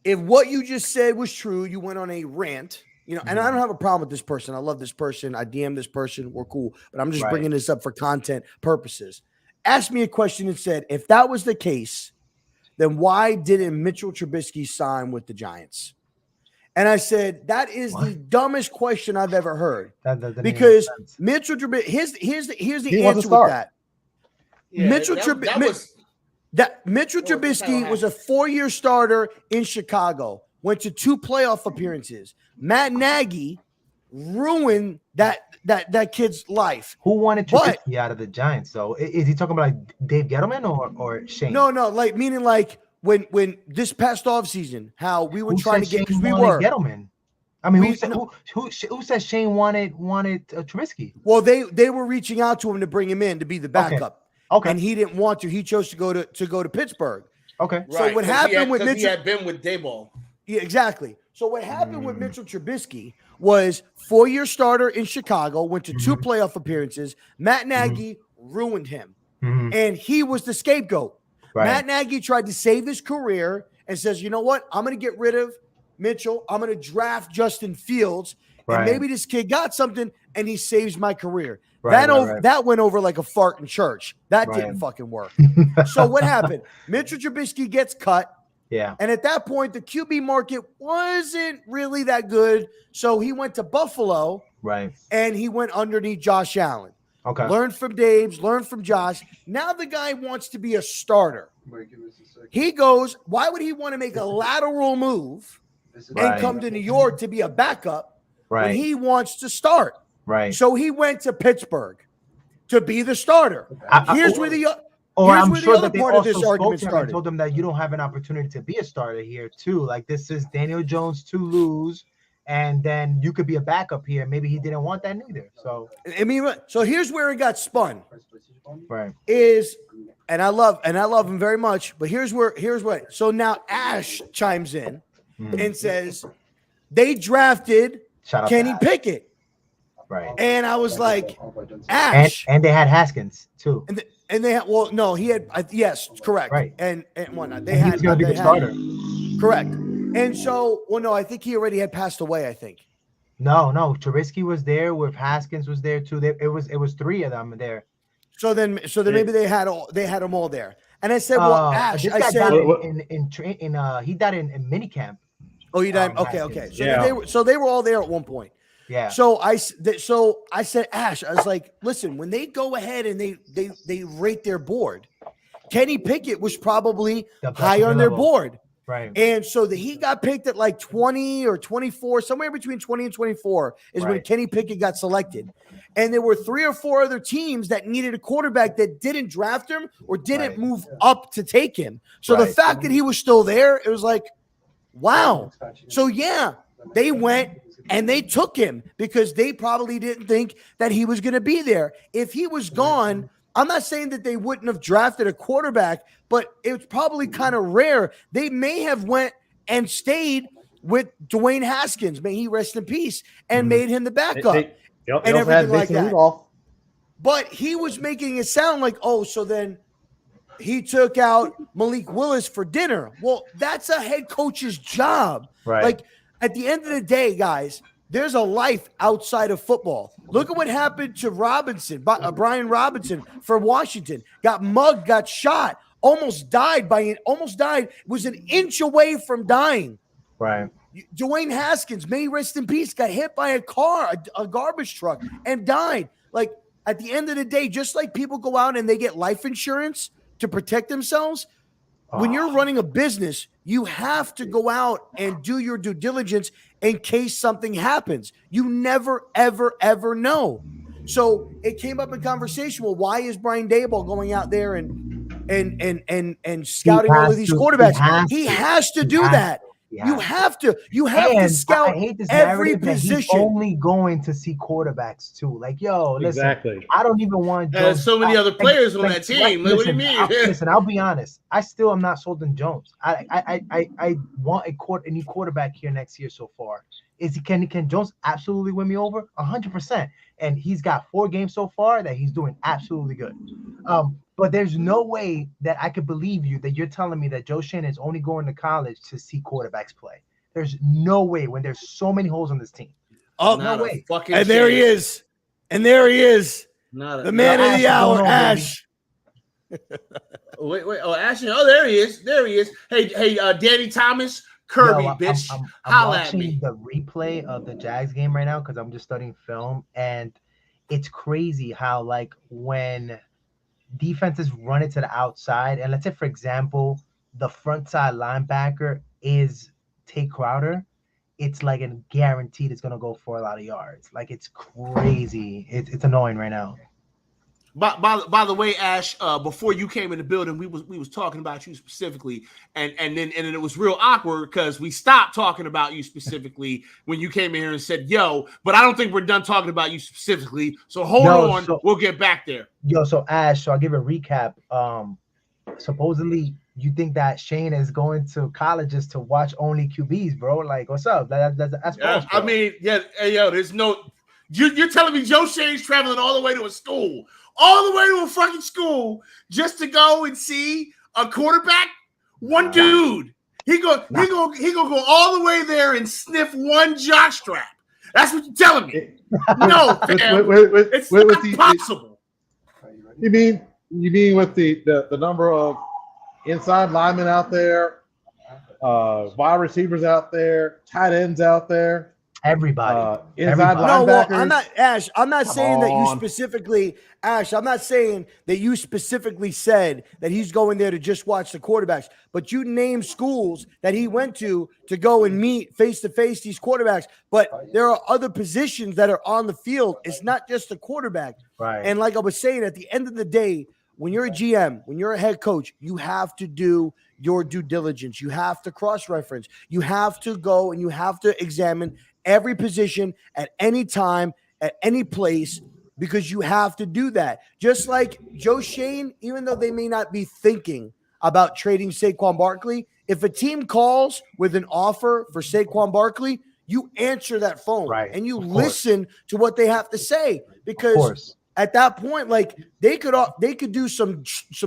if what you just said was true, you went on a rant, and I don't have a problem with this person. I love this person. I DM this person. We're cool. But I'm just bringing this up for content purposes. Asked me a question and said, if that was the case, then why didn't Mitchell Trubisky sign with the Giants? And I said, that is the dumbest question I've ever heard. Because Mitchell Trubisky, here's the answer with that. Yeah, Mitchell Trubisky was a 4-year starter in Chicago, went to 2 playoff appearances. Matt Nagy ruined that kid's life. Who wanted Trubisky out of the Giants? So is he talking about like Dave Gettleman or Shane? No, meaning like when this past offseason, how we were trying to get, because we were Gettleman. I mean, who said Shane wanted Trubisky? Well, they were reaching out to him to bring him in to be the backup. Okay. And he didn't want to. He chose to go to Pittsburgh. Okay. So what happened with Mitchell? He had been with Daboll. Yeah, exactly. So what happened with Mitchell Trubisky was 4-year starter in Chicago, went to 2 playoff appearances. Matt Nagy ruined him, and he was the scapegoat. Right. Matt Nagy tried to save his career and says, you know what? I'm going to get rid of Mitchell. I'm going to draft Justin Fields, and maybe this kid got something, and he saves my career. That went over like a fart in church. That didn't fucking work. So what happened? Mitchell Trubisky gets cut. Yeah. And at that point, the QB market wasn't really that good. So he went to Buffalo. Right. And he went underneath Josh Allen. Okay. Learned from Dave's, learned from Josh. Now the guy wants to be a starter. He goes, why would he want to make a lateral move and come to New York to be a backup when he wants to start? Right. So he went to Pittsburgh to be the starter. Here's where the other part of this argument started. Told them that you don't have an opportunity to be a starter here too. Like this is Daniel Jones to lose, and then you could be a backup here. Maybe he didn't want that neither. So I mean, so here's where it got spun. Right. And I love him very much. But here's what. So now Ash chimes in and says they drafted Kenny Pickett. Right. And I was like, Ash. And they had Haskins too. And they had, well, no, he had, yes, correct. Right. And whatnot. He was going to be the starter. Correct. And so, well, no, I think he already had passed away, I think. No. Trubisky was there with Haskins was there too. It was 3 of them there. So then maybe they had them all there. And I said, well, Ash, he died in minicamp. Oh, he died. Okay. So they were all there at one point. Yeah. So I said, Ash, I was like, listen, when they go ahead and they rate their board, Kenny Pickett was probably high on their board. Right. And so he got picked at like 20 or 24, somewhere between 20 and 24 is when Kenny Pickett got selected. And there were 3 or 4 other teams that needed a quarterback that didn't draft him or didn't move up to take him. So the fact that he was still there, it was like, wow. So yeah, they went and they took him because they probably didn't think that he was going to be there. If he was gone, I'm not saying that they wouldn't have drafted a quarterback, but it's probably kind of rare. They may have went and stayed with Dwayne Haskins, may he rest in peace, and made him the backup and everything like that. But he was making it sound like, oh, so then he took out Malik Willis for dinner. Well, that's a head coach's job. Right. Like, at the end of the day, guys, there's a life outside of football. Look at what happened to Brian Robinson for Washington. Got mugged, got shot, almost died. Was an inch away from dying. Right. Dwayne Haskins, may he rest in peace, got hit by a car, a garbage truck, and died. Like, at the end of the day, just like people go out and they get life insurance to protect themselves, when you're running a business, you have to go out and do your due diligence in case something happens. You never, ever, ever know. So it came up in conversation. Well, why is Brian Daboll going out there and scouting all of these quarterbacks? He has to do that. You have to scout every position. He's only going to see quarterbacks too. Like, yo, listen, Exactly. I don't even want. There's so many other players on that team. What do you mean? Listen, I'll be honest. I still am not sold on Jones. I want a new quarterback here next year. So far, can Jones absolutely win me over? 100%. And he's got 4 games so far that he's doing absolutely good. But there's no way that I could believe you that you're telling me that Joe Shane is only going to college to see quarterbacks play. There's no way when there's so many holes on this team. Oh, no way. And there he is. And there he is. The man of the hour, Ash. Wait. Oh, Ash. Oh, there he is. Hey, Danny Thomas, Kirby, bitch. I'm watching the replay of the Jags game right now because I'm just studying film. And it's crazy how, like, when defenses run it to the outside, and let's say, for example, the front side linebacker is Tate Crowder, it's like a guaranteed it's gonna go for a lot of yards. Like, it's crazy. It's annoying right now. By the way, Ash, before you came in the building, we was talking about you specifically, and then it was real awkward because we stopped talking about you specifically when you came in here and said, "Yo," but I don't think we're done talking about you specifically. So hold on, we'll get back there. So Ash, so I'll give a recap. Supposedly you think that Shane is going to colleges to watch only QBs, bro? Like, what's up? That's false, bro. I mean, yeah, hey, yo, there's no. You're telling me Joe Shane's traveling all the way to a school. All the way to a fucking school just to go and see a quarterback? One dude. He go go all the way there and sniff one jockstrap. That's what you're telling me. No, fam, it's not possible. You mean with the number of inside linemen out there, wide receivers out there, tight ends out there? Everybody. Inside linebackers. No, well, I'm not, Ash. I'm not saying that you specifically, Ash. I'm not saying that you specifically said that he's going there to just watch the quarterbacks. But you named schools that he went to go and meet face to face these quarterbacks. But there are other positions that are on the field. It's not just the quarterback. Right. And like I was saying, at the end of the day, when you're a GM, when you're a head coach, you have to do your due diligence. You have to cross-reference. You have to go and you have to examine every position at any time, at any place, because you have to do that. Just like Joe Shane, even though they may not be thinking about trading Saquon Barkley, if a team calls with an offer for Saquon Barkley, you answer that phone and you listen to what they have to say, because at that point, like, they could do some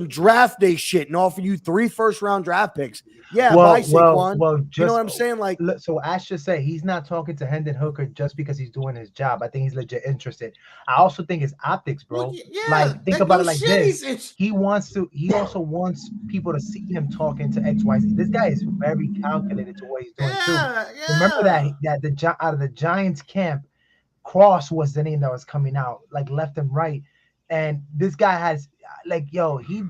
draft day shit and offer you 3 first-round draft picks. Yeah, bye, Saquon. Well, you know what I'm saying? Like, so Ash just said he's not talking to Hendon Hooker just because he's doing his job. I think he's legit interested. I also think it's optics, bro. Well, yeah, like, think about it like this. He also wants people to see him talking to XYZ. This guy is very calculated to what he's doing too. Remember that out of the Giants camp, Cross was the name that was coming out, like, left and right. And this guy has, like, yo, he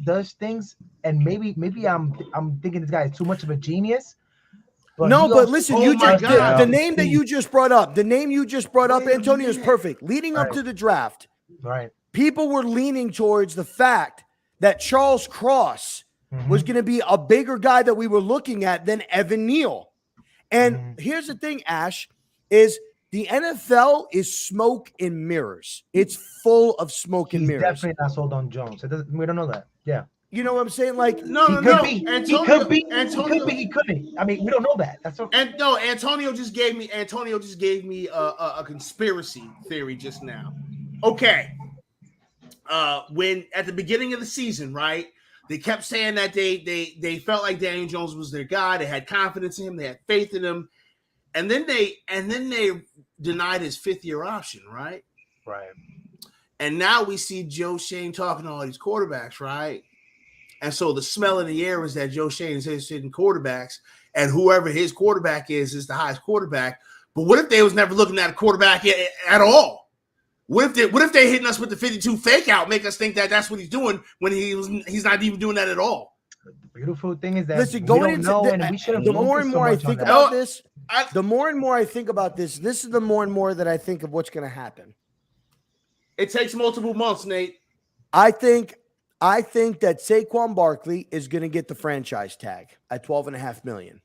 does things, and maybe I'm thinking this guy is too much of a genius. But listen, the name that you just brought up, Antonio, is perfect. Leading up to the draft, people were leaning towards the fact that Charles Cross was going to be a bigger guy that we were looking at than Evan Neal. And here's the thing, Ash, is the NFL is smoke and mirrors. It's full of smoke and mirrors. Definitely not sold on Jones. We don't know that. Yeah. You know what I'm saying? Like, he could be. He couldn't. I mean, we don't know that. That's okay. And no, Antonio just gave me a conspiracy theory just now. Okay. When at the beginning of the season, right? They kept saying that they felt like Daniel Jones was their guy. They had confidence in him. They had faith in him. And then they denied his 5th-year option, right? Right. And now we see Joe Shane talking to all these quarterbacks, right? And so the smell in the air is that Joe Schoen is hitting quarterbacks, and whoever his quarterback is the highest quarterback. But what if they was never looking at a quarterback at all? What if they hitting us with the 52 fake out, make us think that that's what he's doing when he's not even doing that at all? The beautiful thing is that Listen, we going don't into know, the, and we should have. the more and more I think about this, the more and more I think about this. This is the more and more that I think of what's going to happen. It takes multiple months, Nate. I think that Saquon Barkley is going to get the franchise tag at $12.5 million.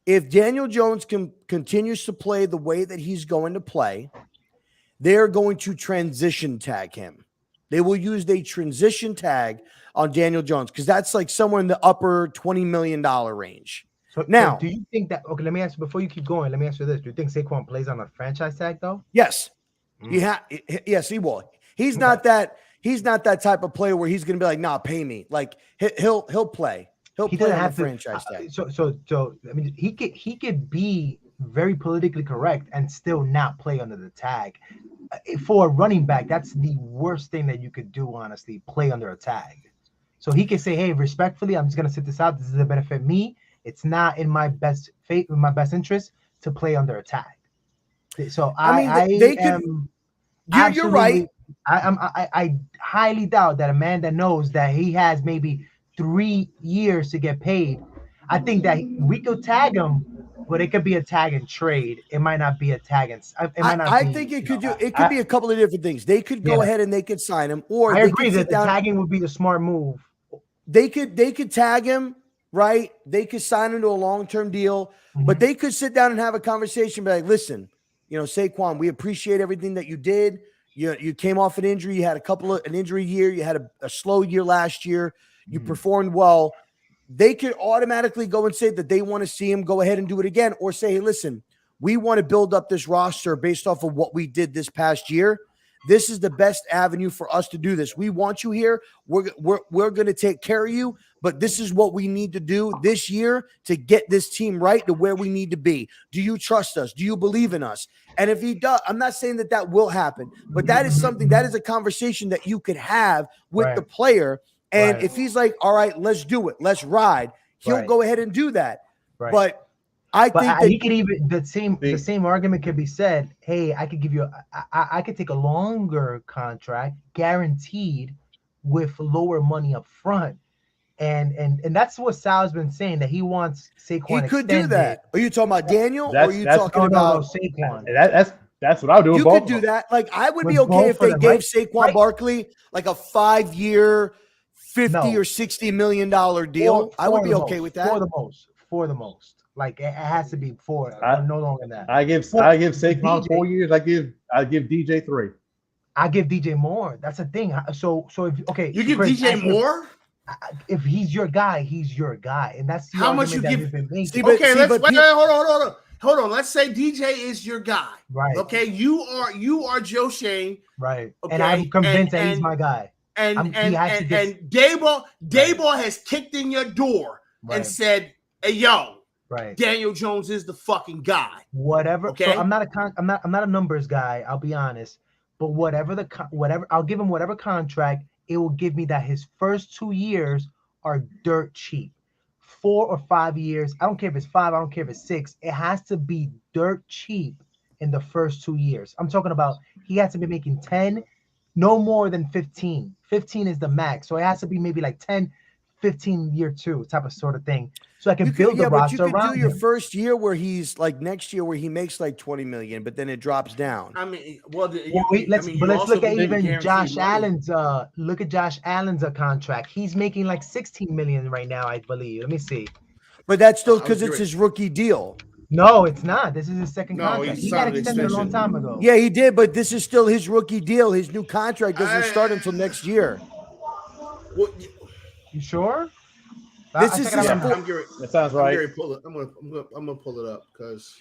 If Daniel Jones continues to play the way that he's going to play, they're going to transition tag him. They will use a transition tag on Daniel Jones because that's like somewhere in the upper $20 million range. So now, do you think that? Okay, let me ask you before you keep going. Let me ask you this: do you think Saquon plays on a franchise tag though? Yes, yes, he will. He's not that. He's not that type of player where he's going to be like, "Nah, pay me." Like he'll play. He'll play on the franchise tag. So I mean, he could be very politically correct and still not play under the tag. For a running back, that's the worst thing that you could do. Honestly, play under a tag. So he could say, "Hey, respectfully, I'm just going to sit this out. This is a benefit me. It's not in my best interest to play under a tag." So you're right. I highly doubt that a man that knows that he has maybe 3 years to get paid. I think that we could tag him, but it could be a tag and trade. It might not be a tag and I think it could be a couple of different things. They could go ahead and they could sign him, or I agree that the tagging would be the smart move. They could tag him, right? They could sign him to a long-term deal, but they could sit down and have a conversation, be like, listen, Saquon, we appreciate everything that you did. You came off an injury. You had an injury year. You had a slow year last year. You performed well. They could automatically go and say that they want to see him go ahead and do it again, or say, hey, listen, we want to build up this roster based off of what we did this past year. This is the best avenue for us to do this. We want you here. We're going to take care of you, but this is what we need to do this year to get this team right to where we need to be. Do you trust us? Do you believe in us? And if he does, I'm not saying that will happen, but that is a conversation that you could have with the player. And if he's like, all right, let's do it. Let's ride. He'll go ahead and do that. Right. But I think that he could even the same argument could be said. Hey, I could give you I could take a longer contract, guaranteed, with lower money up front, and that's what Sal's been saying, that he wants Saquon. He could do that. Are you talking about Daniel? Or are you talking about Saquon? That's what I would do. You could do that. Like I would be okay if they gave Saquon Barkley like a 5-year, $50 or $60 million deal. I would be okay with that. For the most. Like it has to be no longer than that. I give Saquon 4 years. I give DJ 3. I give DJ more. That's the thing. So if you give DJ more. If he's your guy, he's your guy, and that's how much you give. Hold on. Let's say DJ is your guy, right? Okay, you are Joe Schoen, right? Okay? And I'm convinced that he's my guy. And Daboll has kicked in your door and said, "Hey, yo." Right. Daniel Jones is the fucking guy. Whatever. Okay. So I'm not a numbers guy. I'll be honest. But whatever I'll give him whatever contract. It will give me that his first 2 years are dirt cheap. 4 or 5 years. I don't care if it's 5. I don't care if it's 6. It has to be dirt cheap in the first 2 years. I'm talking about he has to be making 10, no more than 15. 15 is the max. So it has to be maybe like 10, 15 year 2 type of sort of thing. So I can build the roster around him. You could do your first year where he's like next year where he makes like 20 million, but then it drops down. I mean, let's look at even Josh Allen's. Look at Josh Allen's contract. He's making like 16 million right now, I believe. Let me see. But that's still because it's his rookie deal. No, it's not. This is his second contract. He got extended a long time ago. Yeah, he did, but this is still his rookie deal. His new contract doesn't start until next year. You sure? This is that sounds right. I'm gonna pull it up because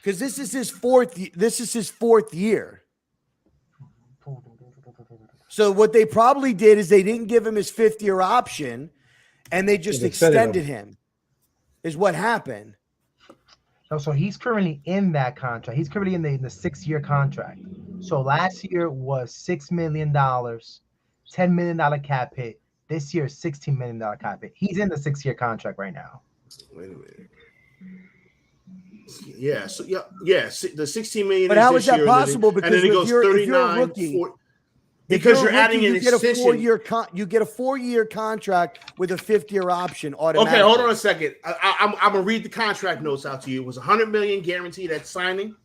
this is his fourth. This is his 4th year. So what they probably did is they didn't give him his 5th-year option, and they just extended him. Is what happened. So he's currently in that contract. He's currently in the 6-year contract. So last year was $6 million, $10 million cap hit. This year, $16 million cap hit. He's in the 6-year contract right now. Wait a minute. Yeah, so the 16 million. But how is that possible? Because and then it goes if you're a 39. rookie, Because you're adding an extension. You get a 4-year contract with a 5th-year option automatically. Okay, hold on a second. I'm gonna read the contract notes out to you. It was $100 million guaranteed at signing.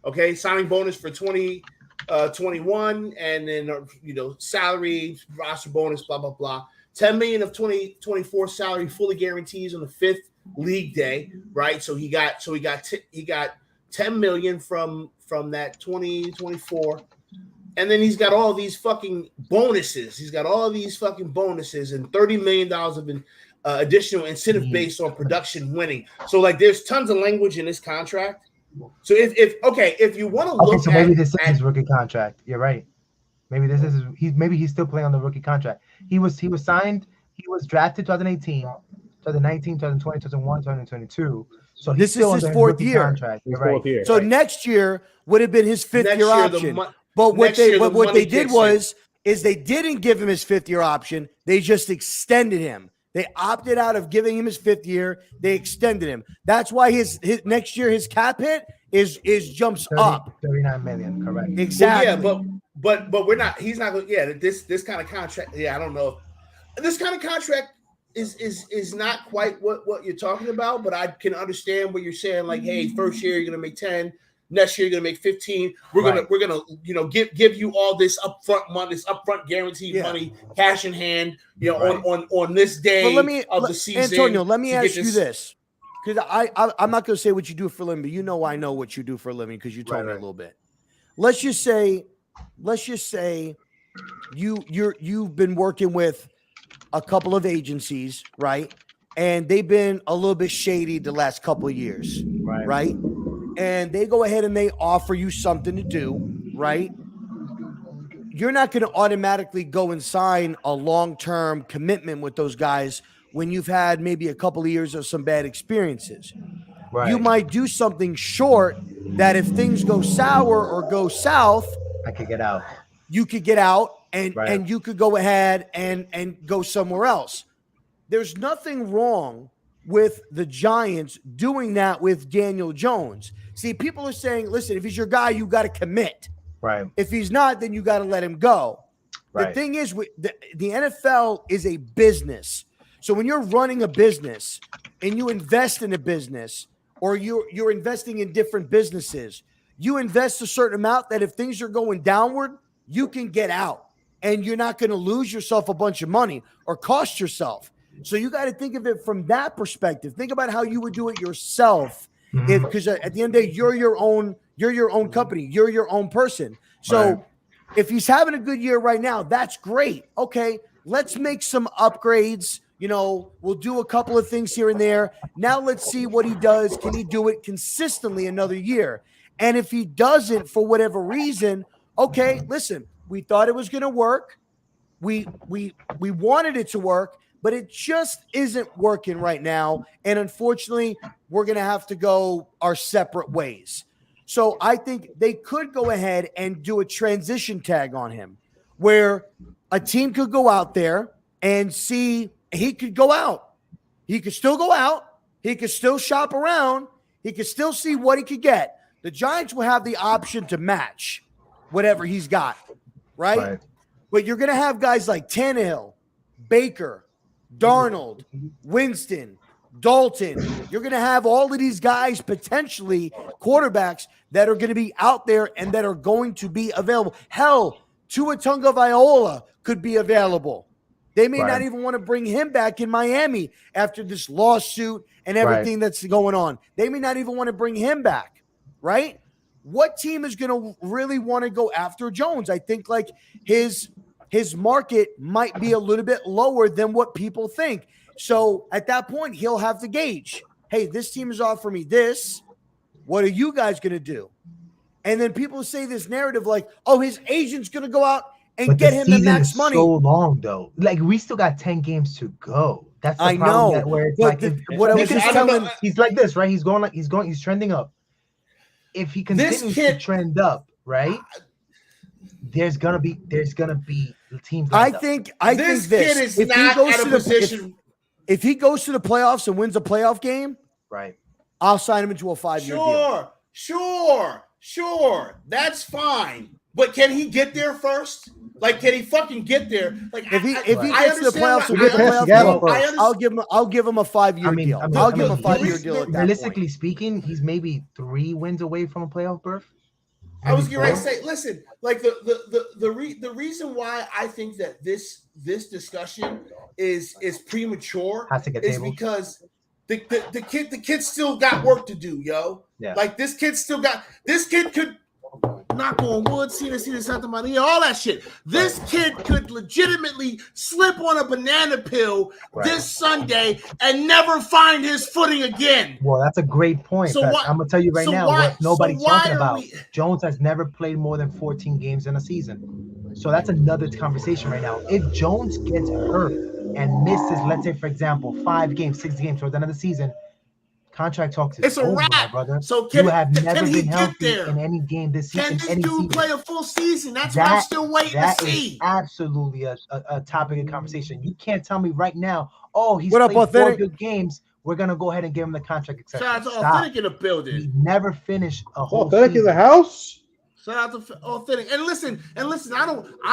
Okay, signing bonus for 2021, and then salary, roster bonus, blah blah blah. $10 million of 2024 salary fully guarantees on the 5th league day, right? So he got $10 million from that 2024. And then he's got all these fucking bonuses. He's got all these fucking bonuses and $30 million of additional incentive based on production winning. So like, there's tons of language in this contract. So if you want to look, so maybe this is his rookie contract. You're right. Maybe this is he's still playing on the rookie contract. He was signed. He was drafted 2018, 2019, 2020, 2021, 2022. So this is his 4th year. Contract. You're right. So next year would have been his 5th-year option. But what they did was they didn't give him his 5th-year option. They just extended him. They opted out of giving him his 5th year. They extended him. That's why his next year his cap hit is jumps up 39 million. Correct. Exactly. Well, yeah, but we're not. He's not. Yeah, this kind of contract. Yeah, I don't know. This kind of contract is not quite what you're talking about. But I can understand what you're saying. Like, hey, first year you're gonna make 10. Next year you're gonna make 15. We're gonna give you all this upfront money, this upfront guaranteed money, cash in hand, on this day of the season. Antonio, let me ask you this, because I'm not gonna say what you do for a living, but I know what you do for a living because you told me a little bit. Let's just say you've been working with a couple of agencies, right? And they've been a little bit shady the last couple of years, right? And they go ahead and they offer you something to do, right? You're not going to automatically go and sign a long-term commitment with those guys when you've had maybe a couple of years of some bad experiences. Right. You might do something short that if things go sour or go south, I could get out. You could get out and you could go ahead and go somewhere else. There's nothing wrong with the Giants doing that with Daniel Jones. See, people are saying, listen, if he's your guy, you got to commit. Right. If he's not, then you got to let him go. Right. The thing is, the NFL is a business. So when you're running a business and you invest in a business, or you're investing in different businesses, you invest a certain amount that if things are going downward, you can get out and you're not going to lose yourself a bunch of money or cost yourself. So you got to think of it from that perspective. Think about how you would do it yourself. Because at the end of the day, you're your own company. You're your own person. So if he's having a good year right now, that's great. Okay, let's make some upgrades. We'll do a couple of things here and there. Now let's see what he does. Can he do it consistently another year? And if he doesn't, for whatever reason, okay, listen, we thought it was going to work. We wanted it to work, but it just isn't working right now. And unfortunately, we're going to have to go our separate ways. So I think they could go ahead and do a transition tag on him where a team could go out there and see he could go out. He could still go out. He could still shop around. He could still see what he could get. The Giants will have the option to match whatever he's got, right? But you're going to have guys like Tannehill, Baker, Darnold, Winston, Dalton. You're going to have all of these guys, potentially quarterbacks, that are going to be out there and that are going to be available. Hell, Tua Tagovailoa could be available. They may not even want to bring him back in Miami after this lawsuit and everything that's going on. They may not even want to bring him back, right? What team is going to really want to go after Jones? I think like his market might be a little bit lower than what people think. So at that point, he'll have to gauge, hey, this team is offering me this. What are you guys going to do? And then people say this narrative like, oh, his agent's going to go out and get him the max money. So long though. Like we still got 10 games to go. That's the problem. That where it's he's like this, right? He's trending up. If he continues to trend up, right? there's gonna be teams. I lined up. think This this. kid is If he not goes at a to the position. if he goes to the playoffs and wins a playoff game, right. I'll sign him into a 5-year deal. Sure. That's fine. But can he get there first? Like, can he fucking get there? Like, If he I gets to the understand playoffs why- and wins a I playoff understand- game, I I'll give him a 5-year deal. I'll give him a 5-year deal at that realistically point. speaking, he's maybe 3 wins away from a playoff berth. I was Maybe going to 4. say, listen, like the reason why I think that this discussion is premature Has to get is tabled. because the kid still got work to do, yo. Yeah. Like this kid could knock on wood, see this Santa Maria, all that shit. This kid could legitimately slip on a banana peel this Sunday and never find his footing again. Well, that's a great point. So but why- I'm gonna tell you right so now why- what nobody's so why talking are about. we- Jones has never played more than 14 games in a season. So that's another conversation right now. If Jones gets hurt and misses, let's say, for example, 5 games, 6 games towards the end of the season, contract talks is It's a over, wrap. my brother. So You have never can he been get healthy there? in any game this Can season. this Any dude season. play a full season? That's what I'm still waiting to That is see. absolutely a topic of conversation. You can't tell me right now, oh, he's What up, played 4 Authentic? good games. We're gonna go ahead and give him the contract exception. Shout out to Stop. Authentic in the building. He never finished a whole Authentic in season. the house. Shout out to Authentic. And listen, I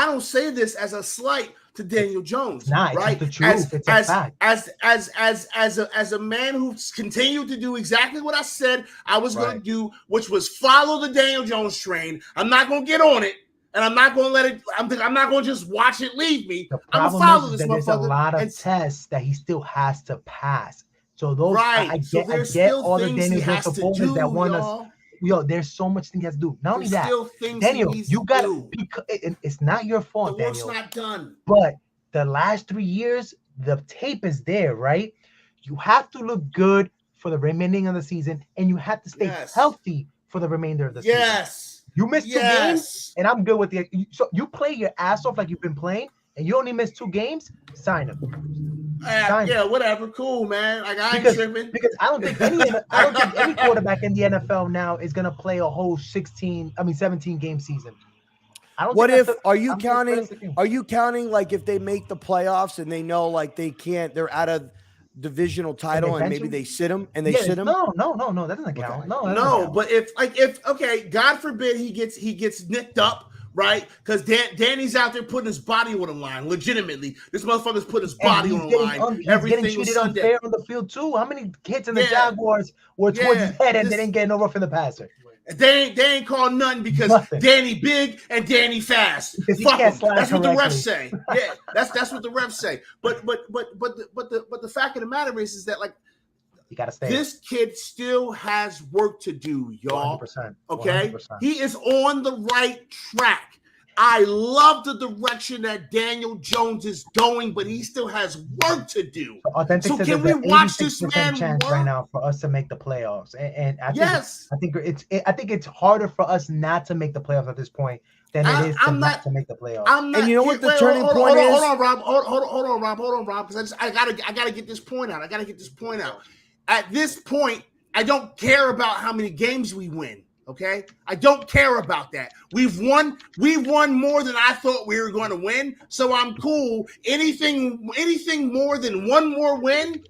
don't say this as a slight to Daniel Jones. It's not. It's right? just the truth. It's a fact. As a man who's continued to do exactly what I said I was going Right. to do, which was follow the Daniel Jones train. I'm not going to get on it, and I'm not going to let it. I'm not going to just watch it leave me. The I'm problem gonna follow is this that there's a motherfucker. lot of and- tests that he still has to pass. So those, right. I So get there's all still the things Daniel he Jones has to supporters do, that want us. y'all. Yo, there's so much things he has to do. Not only There's that, still things Daniel, he needs you to got do. it's not your The fault, work's Daniel. not done. But the last 3 years, the tape is there, right? You have to look good for the remaining of the season, and you have to stay Yes. healthy for the remainder of the season. Yes. You missed 2 games, Yes. and I'm good with the. So you play your ass off like you've been playing, and you only missed 2 games. Sign him. Yeah, whatever. Cool, man. Like I ain't Because, tripping. because I don't think any quarterback in the NFL now is gonna play a whole 17 game season. I don't. What think if that's are you I don't think counting? that's the thing. Are you counting like if they make the playoffs and they know like they're out of divisional title and bench maybe him? they sit him and they Yeah, sit him? no, that doesn't count. No, that doesn't No, count. but if okay, God forbid he gets nicked up, right? Because Danny's out there putting his body on the line. Legitimately, this motherfucker's putting his body And on he's the line. he's Everything getting was treated Sunday. unfair on the field too. How many hits in the Yeah. Jaguars were towards his head and This- they didn't get no rough in the passer? They ain't called nothing because Nothing. Danny big and Danny fast. Because he Fuck can't 'em. slide That's what the correctly. refs say. Yeah, that's what the refs say. But the fact of the matter is that like You gotta stay. this kid still has work to do, y'all. 100%. Okay, 100%. he is on the right track. I love the direction that Daniel Jones is going, but he still has work to do. Authentic So says can there's we an watch this 86% man chance work? right now for us to make the playoffs? And I think Yes, I think it's harder for us not to make the playoffs at this point than it is I'm not not- to make the playoffs. I'm not. And you know what the wait, turning hold point on, is? Hold on, Rob. Hold on, Rob. Because I gotta get this point out. At this point, I don't care about how many games we win. Okay, I don't care about that. We've won more than I thought we were going to win, so I'm cool. Anything more than one more win,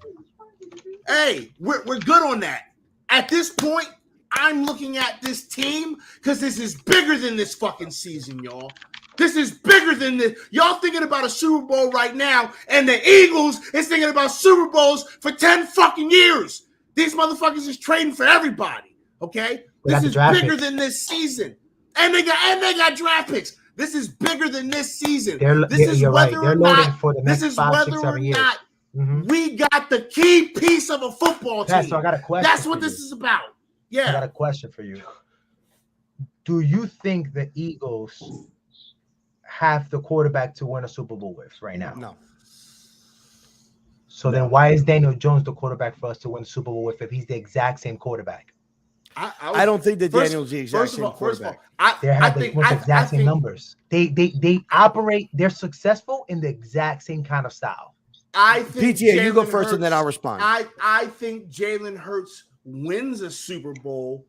hey, we're good on that. At this point, I'm looking at this team because this is bigger than this fucking season, y'all. This is bigger than this. Y'all thinking about a Super Bowl right now, and the Eagles is thinking about Super Bowls for 10 fucking years. These motherfuckers is trading for everybody. Okay, They got this the is draft bigger picks. than this season, and they got draft picks. This is bigger than this season. You're right. They're loading for the This next is 5, whether 6, or 7 years. not Mhm. we got the key piece of a football team. Yeah, so I got a question. That's for what you. this is about. I Yeah. got a question for you. Do you think the Eagles have the quarterback to win a Super Bowl with right now? No. So then why is Daniel Jones the quarterback for us to win the Super Bowl with if he's the exact same quarterback? I don't think that Daniel's the exact same First of quarterback. all, They have the exact same numbers. They operate. They're successful in the exact same kind of style. I think PTA, you go Jalen first and then Hurts- I'll respond. I think Jalen Hurts wins a Super Bowl,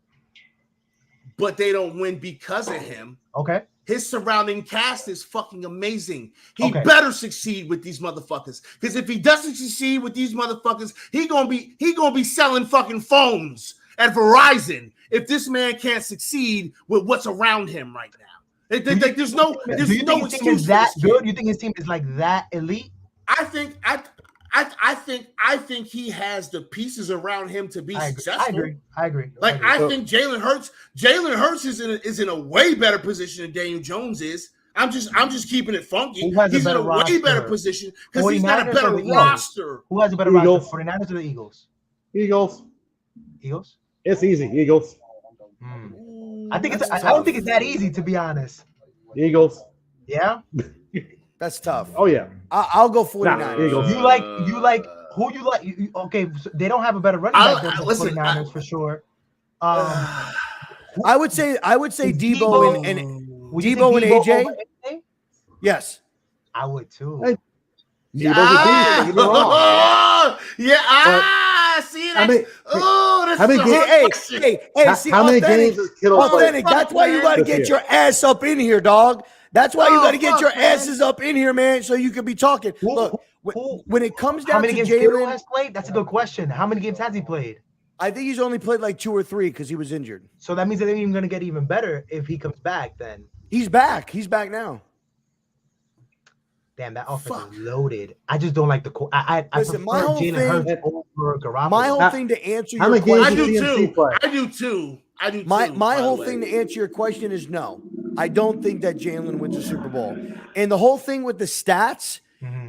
but they don't win because of him. Okay. His surrounding cast is fucking amazing. He Okay. better succeed with these motherfuckers. Because if he doesn't succeed with these motherfuckers, he gonna be selling fucking phones at Verizon if this man can't succeed with what's around him right now. There's no Do you think his team is that good? You think his team is like that elite? I think he has the pieces around him to be successful. I agree. Like I think Jalen Hurts is in a way better position than Daniel Jones is. I'm just keeping it funky. Who has a He's in better a way roster? better position because he's got a 49ers better or the Eagles? roster. Who has a better Eagles. roster? 49ers or the Eagles? Eagles. Eagles? It's easy. Eagles. I think That's I tough. don't think it's that easy, to be honest. Eagles. Yeah. That's tough. Oh yeah. I'll go 49ers. Eagles. You like who you like? Okay, so they don't have a better running back than the 49ers for sure. I would say Debo and Would you Debo take and AJ? over AJ? Yes. I would too. Hey, Debo's a beast, don't get me wrong. See How that? many- That's how many a games- hard question. Hey, see, How many authentic, games has Kittle played? authentic. That's why you got to This get year. your ass up in here, dog. That's why you Oh, got to get fuck, your man. asses up in here, man, so you can be talking. Look, when it comes How down many to games Kittle Jalen, has played? That's a good question. How many games has he played? I think he's only played like 2 or 3 because he was injured. So that means that they're even going to get even better if he comes back. Then, He's back. He's back now. damn, that offense is loaded. I just don't like the. I Listen, my prefer whole Jalen thing- Hurts over Garoppolo. My whole How- thing to answer how your many games I question, do CMC too. play? I do too. my by the whole way. thing to answer your question is no. I don't think that Jalen wins a Super Bowl. And the whole thing with the stats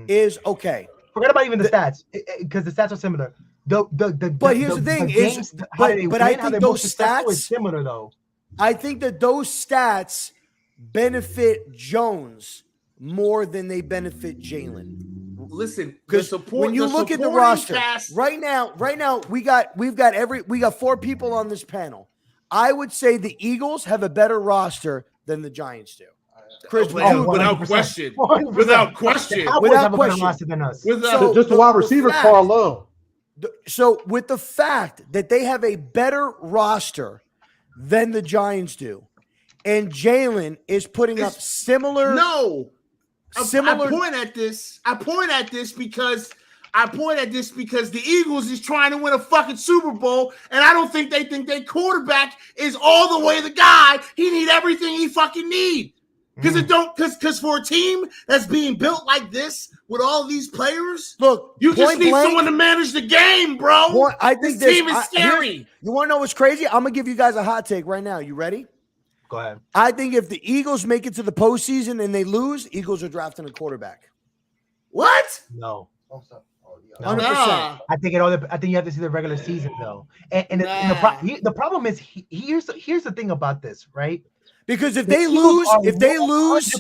is okay. Forget about even the stats because the stats are similar. But here's the thing is- games, but- how they but I win, how think they're most those successful is stats- similar though. I think that those stats benefit Jones more than they benefit Jalen. Listen, Because when you look at the roster right now, we've got 4 people on this panel. I would say the Eagles have a better roster than the Giants do. Chris, would you agree? without 100%. question, 100%. without question, The Cowboys Without have a better question. roster than us. without Just the wide receiver fact- car alone. So with the fact that they have a better roster than the Giants do, and Jalen is putting up similar. No, Similar- I point at this because the Eagles is trying to win a fucking Super Bowl, and I don't think they think their quarterback is all the way the guy. He need everything he fucking need. Because for a team that's being built like this with all these players, Look, you just point need blank, someone to manage the game, bro. I think this team is here's- scary. You want to know what's crazy? I'm gonna give you guys a hot take right now. You ready? Go ahead. I think if the Eagles make it to the postseason and they lose, Eagles are drafting a quarterback. What? No. 100%. Nah. I think I think you have to see the regular season though, and the problem is here's the thing about this, right? Because if The they Eagles lose,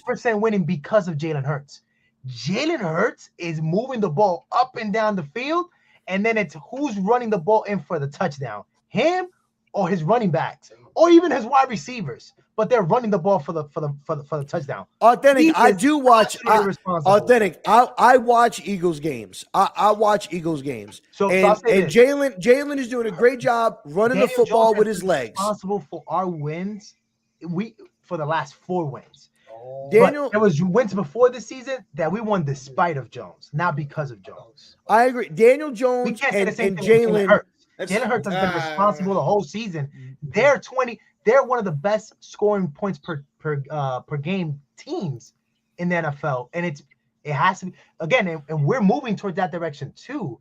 100% winning because of Jalen Hurts. Jalen Hurts is moving the ball up and down the field, and then it's who's running the ball in for the touchdown, him or his running backs, or even his wide receivers. But they're running the ball for the touchdown. authentic. He I is do watch. absolutely irresponsible. Authentic. I watch Eagles games. I watch Eagles games. So and I'll say this. Jalen is doing a great job running Daniel the football Jones with has his been legs. Responsible for our wins, for the last 4 wins. Daniel, But there was wins before this season that we won despite of Jones, not because of Jones. I agree. Daniel We Jones can't say and the same thing with Jalen. Jalen Hurts. Jalen Hurts has been responsible the whole season. They're one of the best scoring points per game teams in the NFL, and it has to be again, and we're moving towards that direction too.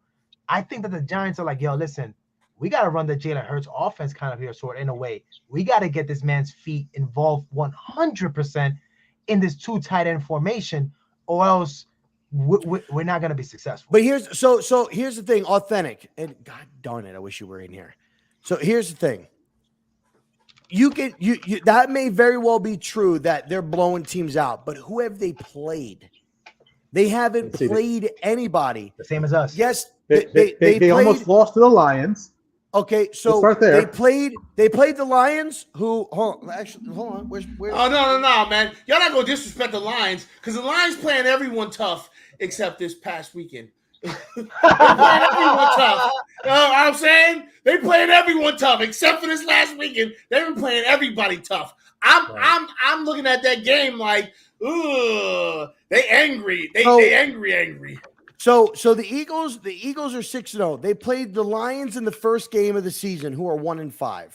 I think that the Giants are like, yo, listen, we got to run the Jalen Hurts offense kind of here, sort in a way. We got to get this man's feet involved 100% in this 2 tight end formation, or else we're not going to be successful. But here's the thing, authentic. And God darn it, I wish you were in here. So here's the thing. You that may very well be true that they're blowing teams out, but who have they played? They haven't played anybody. The same as us. Yes, They played, almost lost to the Lions. Okay, so Let's start there. they played the Lions, who hold on. Where's Oh no, man! Y'all not gonna disrespect the Lions because the Lions playing everyone tough except this past weekend. They playing everyone tough. You know what I'm saying? They playing everyone tough except for this last weekend. They've been playing everybody tough. I'm looking at that game like, ugh, they angry. They angry. So the Eagles are 6-0. They played the Lions in the first game of the season, who are 1-5.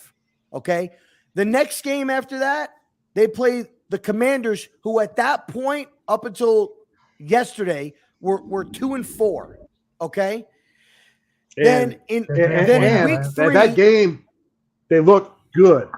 Okay. The next game after that, they played the Commanders, who at that point, up until yesterday, were 2-4. Okay. And in week 3, that game, they look good,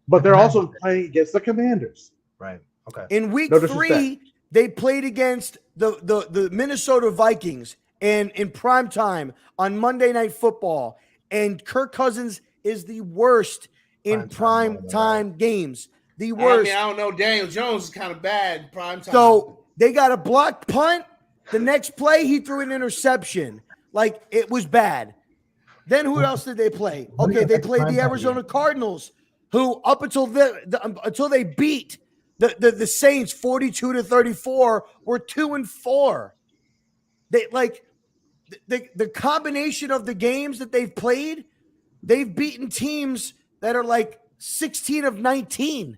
but they're also playing against the Commanders. Right. Okay. In week No 3, they played against the Minnesota Vikings and in prime time on Monday Night Football. And Kirk Cousins is the worst in prime time games. The worst. I don't know. Daniel Jones is kind of bad in prime time. So they got a blocked punt. The next play, he threw an interception. Like, it was bad. Then who else did they play? Okay, they played the Arizona Cardinals, who up until until they beat the Saints 42-34 were 2-4. They like the combination of the games that they've played, they've beaten teams that are like 16 of 19.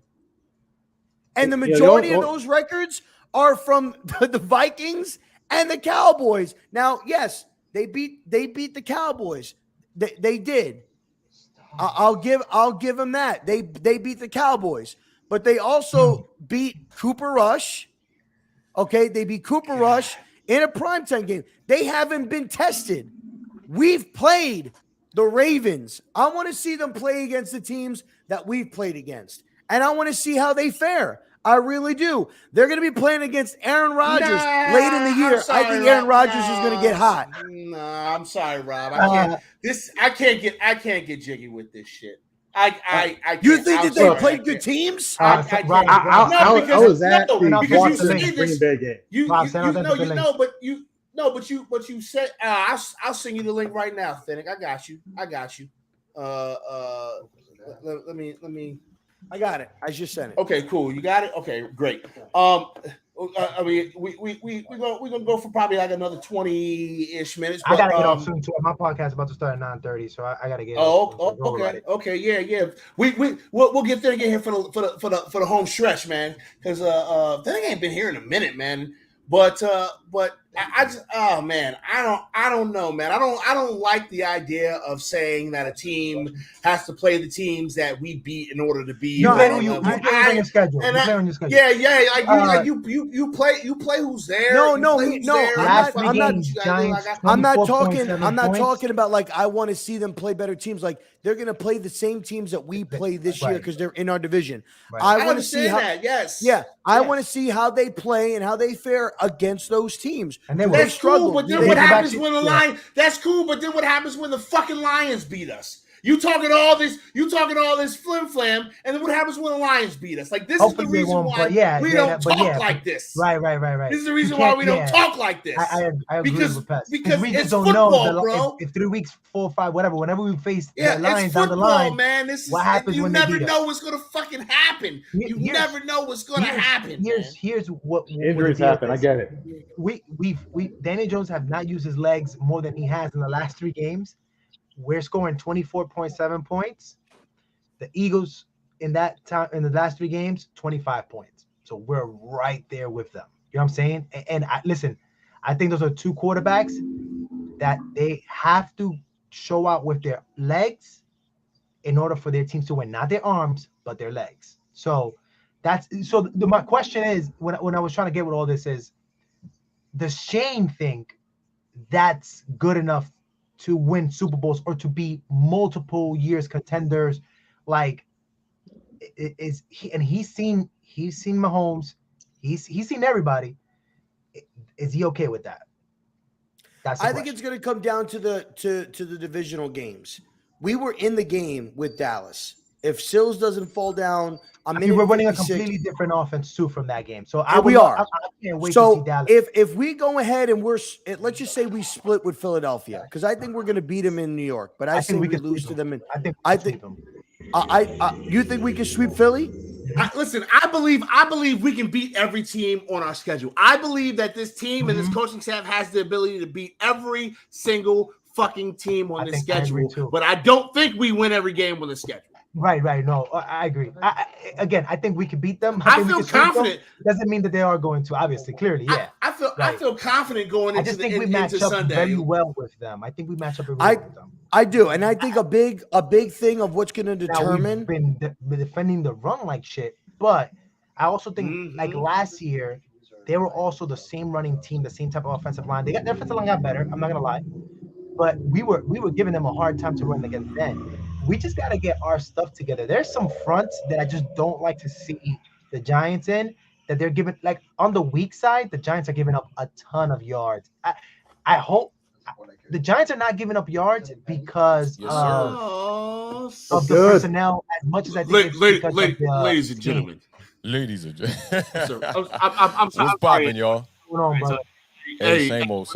And the majority of those records are from the Vikings and the Cowboys. Now, yes, they beat the Cowboys. They did. I'll give them that. They beat the Cowboys, but they also beat Cooper Rush. Okay, they beat Cooper Rush in a primetime game. They haven't been tested. We've played the Ravens. I want to see them play against the teams that we've played against, and I want to see how they fare. I really do. They're going to be playing against Aaron Rodgers late in the year. I think Aaron Rodgers is going to get hot. Nah, I'm sorry, Rob. I can't get jiggy with this shit. I you think that they played good teams? I was at the Green Bay game. But you said I'll send you the link right now, Finnick. I got you. Let me. I got it. I just sent it. Okay, cool. You got it. Okay, great. I mean, we're gonna go for probably like another 20-ish minutes. I gotta get off soon too. My podcast is about to start at 9:30, so I gotta get. Okay, yeah. We'll get there again here for the home stretch, man. Because Finnick ain't been here in a minute, man. But I just I don't know, man. I don't like the idea of saying that a team has to play the teams that we beat in order to be. No, you play on your schedule. Yeah. Like you play who's there. I'm not talking about like I want to see them play better teams. Like they're going to play the same teams that we play this year because they're in our division. Right. I want to see how. Yes. Yeah, I want to see how they play and how they fare against those teams. And that's cool, but then what happens when the Lions? That's cool, but then what happens when the fucking Lions beat us? You talking all this flim flam, and then what happens when the Lions beat us? Like this is the reason why we don't talk like this. Right. This is the reason why we don't talk like this. I agree with Pest. Because we just it's don't football, know, bro. If 3 weeks, 4 or 5, whatever, whenever we face the Lions football, down the line, man. what happens when they beat us? You never know what's gonna fucking happen. You never know what's gonna happen. Here's what injuries happen. I get it. We Daniel Jones have not used his legs more than he has in the last 3 games. We're scoring 24.7 points. The Eagles in that time in the last 3 games, 25 points. So we're right there with them. You know what I'm saying? And listen, I think those are 2 quarterbacks that they have to show out with their legs in order for their teams to win, not their arms, but their legs. So my question is, when I was trying to get with all this is, does Shane think that's good enough to win Super Bowls or to be multiple years contenders? Like, is he? And he's seen Mahomes, he's seen everybody. Is he okay with that? I think it's going to come down to the divisional games. We were in the game with Dallas. If Sills doesn't fall down, we're running a completely different offense too from that game. So I can't wait to see Dallas. If we go ahead and let's just say we split with Philadelphia, because I think we're going to beat them in New York, but I think we could lose to them. You think we can sweep Philly? Listen, I believe we can beat every team on our schedule. I believe that this team and this coaching staff has the ability to beat every single fucking team on the schedule. But I don't think we win every game on the schedule. Right. No, I agree. Again, I think we can beat them. I think we feel can sweep them. confident. Doesn't mean that they are going to. Obviously, clearly, yeah. I feel confident going I into just think we match into up Sunday. very well with them. I think we match up very well with them. I do, and I think a big thing of what's going to Now, determine. we've been defending the run like shit, but I also think like last year they were also the same running team, the same type of offensive line. Their offensive line got better. I'm not gonna lie, but we were giving them a hard time to run against them. We just got to get our stuff together. There's some fronts that I just don't like to see the Giants in, that they're giving, like on the weak side, the Giants are giving up a ton of yards. I hope the Giants are not giving up yards because of the personnel as much as I think it's because of the ladies and gentlemen. Ladies and gentlemen. I'm sorry. What's popping, y'all? What's going on, brother? Hey, same old.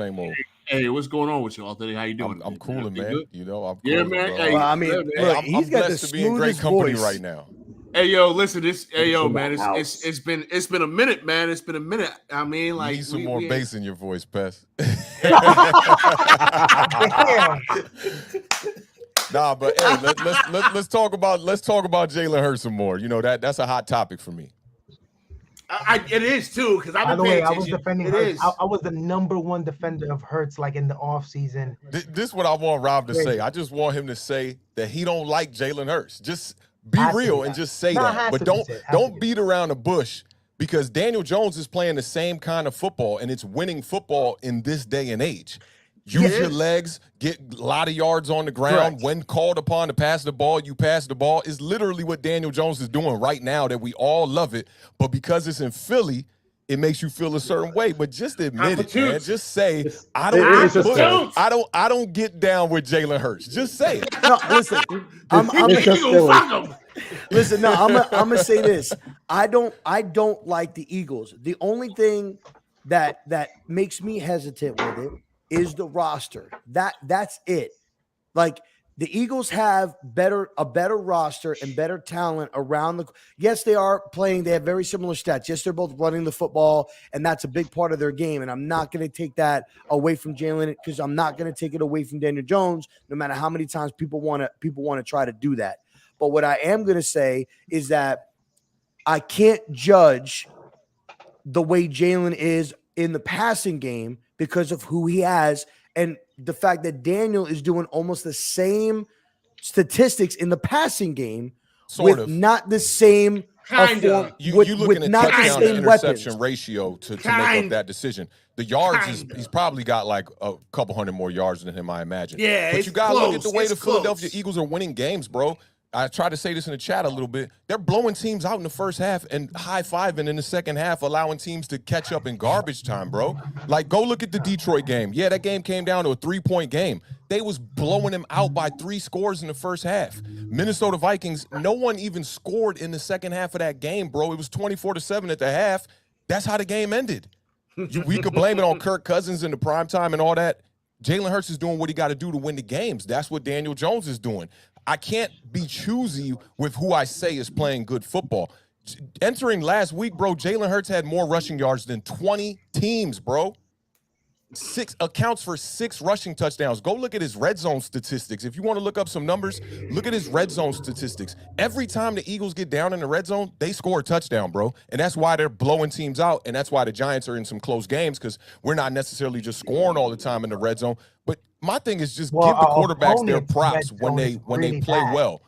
Hey, what's going on with you, Anthony? How you doing? I'm cooling, man. Good? You know, I'm cool. Yeah, man. Bro. Hey, Well, I mean, look, look, I'm he's got the blessed to be in great smoothest company voice right now. Hey, yo, listen, man. It's been a minute, man. It's been a minute. I mean, You like need some more bass in your voice, Pest. Damn. Nah, but hey, let's talk about Jalen Hurts some more. You know, that's a hot topic for me. It is too, because By I've the been way, paying I was attention. defending It Hurts. is. I was the #1 defender of Hurts, like in the offseason. This is what I want Rob to say. I just want him to say that he don't like Jalen Hurts. Just be real and just say that. But don't beat around the bush, because Daniel Jones is playing the same kind of football, and it's winning football in this day and age. Use your legs, get a lot of yards on the ground. Correct. When called upon to pass the ball, you pass the ball. It's literally what Daniel Jones is doing right now, that we all love it. But because it's in Philly, it makes you feel a certain way. But just admit it, man. Just say, I don't get down with Jalen Hurts. Just say it. No, listen, It's just Philly. listen. No, I'm gonna say this. I don't like the Eagles. The only thing that makes me hesitant with it is the roster. That's it. Like, the Eagles have a better roster and better talent around the. Yes, they are playing. They have very similar stats. Yes, they're both running the football, and that's a big part of their game. And I'm not going to take that away from Jalen, because I'm not going to take it away from Daniel Jones, no matter how many times people want to try to do that. But what I am going to say is that I can't judge the way Jalen is in the passing game because of who he has, and the fact that Daniel is doing almost the same statistics in the passing game not the same You looking at touchdown to interception ratio to make up that decision. The yards he's probably got like a couple hundred more yards than him, I imagine. Yeah, but you gotta look at the way the Philadelphia Eagles are winning games, bro. I tried to say this in the chat a little bit. They're blowing teams out in the first half and high-fiving in the second half, allowing teams to catch up in garbage time, bro. Like, go look at the Detroit game. Yeah, that game came down to a 3-point game. They was blowing them out by 3 scores in the first half. Minnesota Vikings, no one even scored in the second half of that game, bro. It was 24-7 at the half. That's how the game ended. We could blame it on Kirk Cousins in the primetime and all that. Jalen Hurts is doing what he got to do to win the games. That's what Daniel Jones is doing. I can't be choosy with who I say is playing good football. Entering last week, bro, Jalen Hurts had more rushing yards than 20 teams, bro. 6 accounts for 6 rushing touchdowns. Go look at his red zone statistics. If you want to look up some numbers, look at his red zone statistics. Every time the Eagles get down in the red zone, they score a touchdown, bro. And that's why they're blowing teams out, and that's why the Giants are in some close games, because we're not necessarily just scoring all the time in the red zone. But my thing is just give the quarterbacks their props when they play well.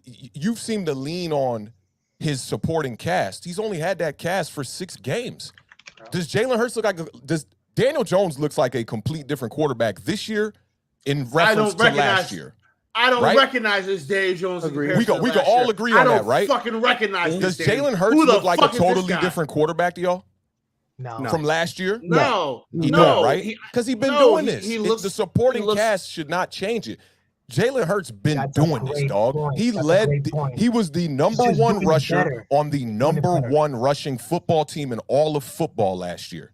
You've seemed to lean on his supporting cast. He's only had that cast for 6 games. Does Jalen Hurts look like Daniel Jones looks like a complete different quarterback this year in reference to last year? I don't recognize this Daniel Jones. We can all agree on that, right? I don't fucking recognize this. Does Jalen Hurts look like a totally different quarterback to y'all? No. From last year? No. He don't, right? Because he's been doing this. The supporting cast should not change it. Jalen Hurts been doing this, dog. He was the number 1 rusher on the number 1 rushing football team in all of football last year.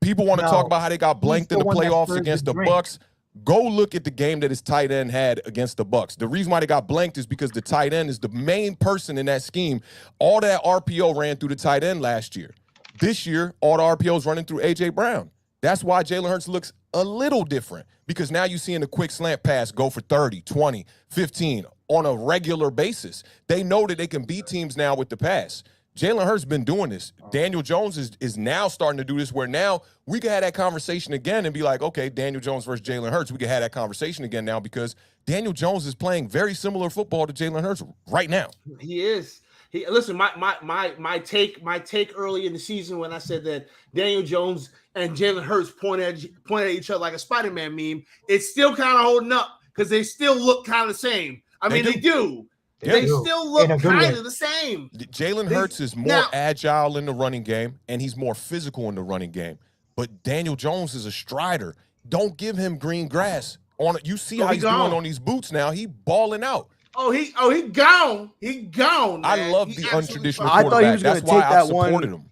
People want to talk about how they got blanked in the playoffs against the Bucs. Go look at the game that his tight end had against the Bucs. The reason why they got blanked is because the tight end is the main person in that scheme. All that RPO ran through the tight end last year. This year, all the RPOs running through A.J. Brown. That's why Jalen Hurts looks a little different, because now you're seeing the quick slant pass go for 30, 20, 15 on a regular basis. They know that they can beat teams now with the pass. Jalen Hurts been doing this. Daniel Jones is now starting to do this, where now we can have that conversation again and be like, okay, Daniel Jones versus Jalen Hurts. We can have that conversation again now because Daniel Jones is playing very similar football to Jalen Hurts right now. He is. Listen, my take early in the season when I said that Daniel Jones and Jalen Hurts pointed at each other like a Spider-Man meme, it's still kind of holding up because they still look kind of the same. They do. They still look kind of the same. Jalen Hurts is more agile in the running game, and he's more physical in the running game. But Daniel Jones is a strider. Don't give him green grass. You see how he's doing on these boots now. He balling out. He gone. He gone. Man. I love the untraditional quarterback. I thought he was going to take that one. Him.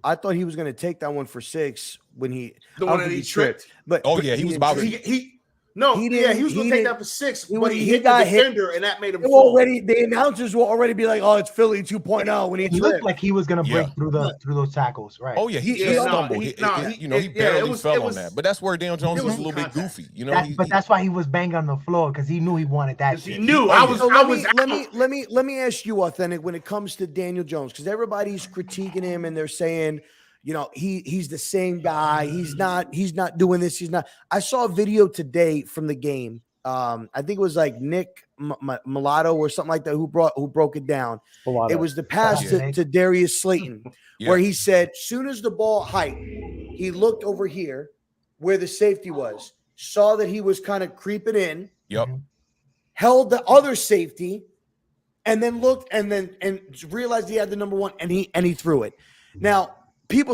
I thought he was going to take that one for 6 when he the one that he tripped. But he was about to. He was going to take that for 6, but he hit the defender, and that made him fall. The announcers will already be like, "Oh, it's Philly 2.0." When he looked like he was going to break through those tackles, right? Oh yeah, he stumbled. He barely fell on that. But that's where Daniel Jones was a little bit goofy, But that's why he was banging on the floor, because he knew he wanted that. He knew. Let me ask you, Authentic, when it comes to Daniel Jones, because everybody's critiquing him and they're saying, he's the same guy. He's not doing this. He's not. I saw a video today from the game. I think it was like Nick Mulatto or something like that who broke it down. Mulatto. It was the pass to Darius Slayton, where he said, soon as the ball hiked, he looked over here where the safety was, saw that he was kind of creeping in. Yep. Held the other safety, and then looked and realized he had the number 1, and he threw it. Now,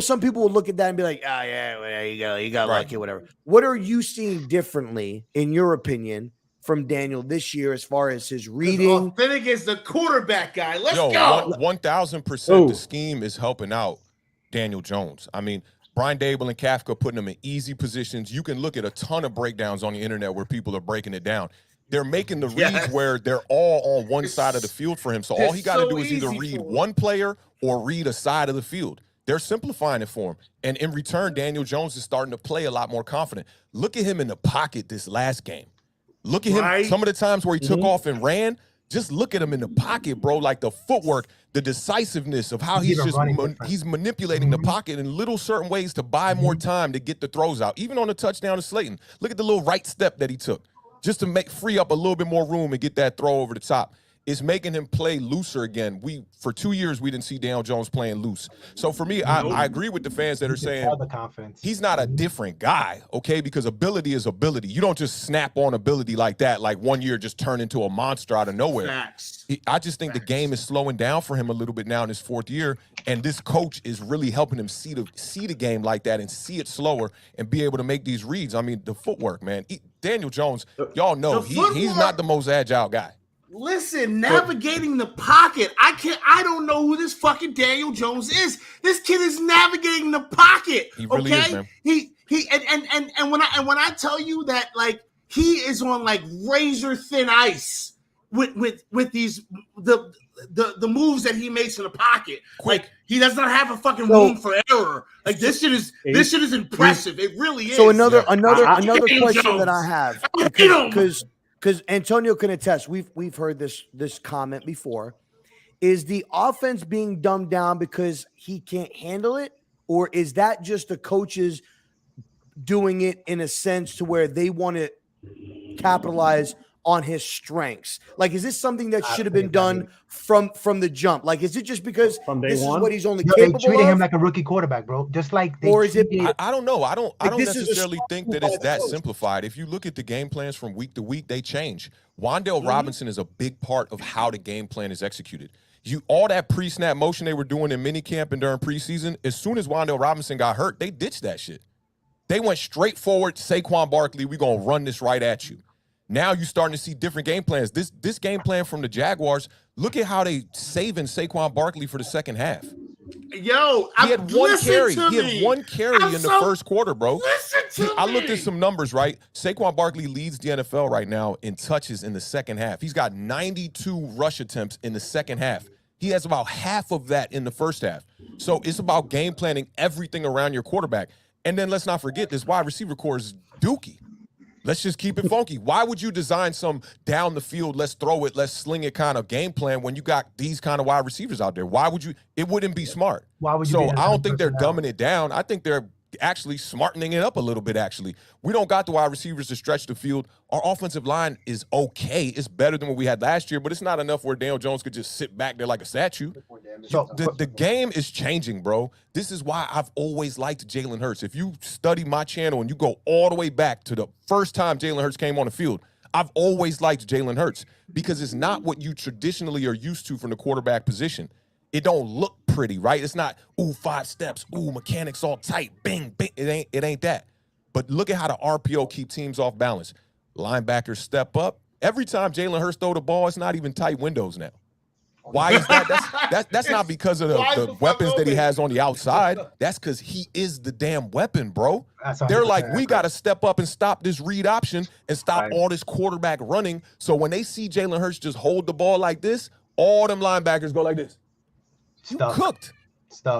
some people will look at that and be like, "Oh yeah, well, you got lucky, whatever." What are you seeing differently, in your opinion, from Daniel this year as far as his reading? Authentic is the quarterback guy. Let's go. 1,000% the scheme is helping out Daniel Jones. I mean, Brian Dable and Kafka putting him in easy positions. You can look at a ton of breakdowns on the internet where people are breaking it down. They're making the reads where they're all on one side of the field for him. So all he got to do is either read one player or read a side of the field. They're simplifying it for him. And in return, Daniel Jones is starting to play a lot more confident. Look at him in the pocket this last game. Look at him some of the times where he took off and ran. Just look at him in the pocket, bro. Like the footwork, the decisiveness of how he's manipulating the pocket in little certain ways to buy more time to get the throws out. Even on the touchdown to Slayton, look at the little right step that he took just to free up a little bit more room and get that throw over the top. It's making him play looser again. For 2 years, we didn't see Daniel Jones playing loose. So for me, I agree with the fans that are saying he's not a different guy, okay? Because ability is ability. You don't just snap on ability like that, like 1 year just turn into a monster out of nowhere. I just think the game is slowing down for him a little bit now in his 4th year, and this coach is really helping him see the game like that and see it slower and be able to make these reads. I mean, the footwork, man. Daniel Jones, y'all know he's not the most agile guy. Listen, navigating the pocket. I don't know who this fucking Daniel Jones is. This kid is navigating the pocket. He really is, man. And when I tell you that, like, he is on like razor thin ice with these the moves that he makes in the pocket. Like, he does not have a fucking room for error. Like, this shit is impressive. It really is. So another question that I have, because Antonio can attest, we've heard this comment before. Is the offense being dumbed down because he can't handle it, or is that just the coaches doing it in a sense to where they want to capitalize on his strengths? Like, is this something that should have been done from the jump? Like, is it just because this is what he's only capable of? They treated him like a rookie quarterback, bro. Just like or is it? I don't know. I don't necessarily think that it's that simplified. If you look at the game plans from week to week, they change. Wan'Dale Robinson is a big part of how the game plan is executed. All that pre-snap motion they were doing in minicamp and during preseason, as soon as Wan'Dale Robinson got hurt, they ditched that shit. They went straight forward. Saquon Barkley, we're going to run this right at you. Now you're starting to see different game plans. This game plan from the Jaguars, look at how they saving Saquon Barkley for the second half. Yo, he had one carry. He had one carry in the first quarter, bro. I looked at some numbers, right? Saquon Barkley leads the NFL right now in touches in the second half. He's got 92 rush attempts in the second half. He has about half of that in the first half. So it's about game planning everything around your quarterback. And then let's not forget this wide receiver core is dookie. Let's just keep it funky. Why would you design some down the field, let's throw it, let's sling it kind of game plan when you got these kind of wide receivers out there? Why would you? It wouldn't be smart. Why would you? So I don't think they're dumbing it down. I think they're actually smartening it up a little bit, actually. We don't got the wide receivers to stretch the field. Our offensive line is okay. It's better than what we had last year, but it's not enough where Daniel Jones could just sit back there like a statue. So the game is changing, bro. This is why I've always liked Jalen Hurts. If you study my channel and you go all the way back to the first time Jalen Hurts came on the field, I've always liked Jalen Hurts because it's not what you traditionally are used to from the quarterback position. It don't look pretty, right? It's not, ooh, 5 steps, ooh, mechanics all tight, bing, bing. It ain't that. But look at how the RPO keep teams off balance. Linebackers step up. Every time Jalen Hurts throw the ball, it's not even tight windows now. Why is that? That's not because of the weapons that he has on the outside. That's because he is the damn weapon, bro. They're like, we got to step up and stop this read option and stop all this quarterback running. So when they see Jalen Hurts just hold the ball like this, all them linebackers go like this. You cooked.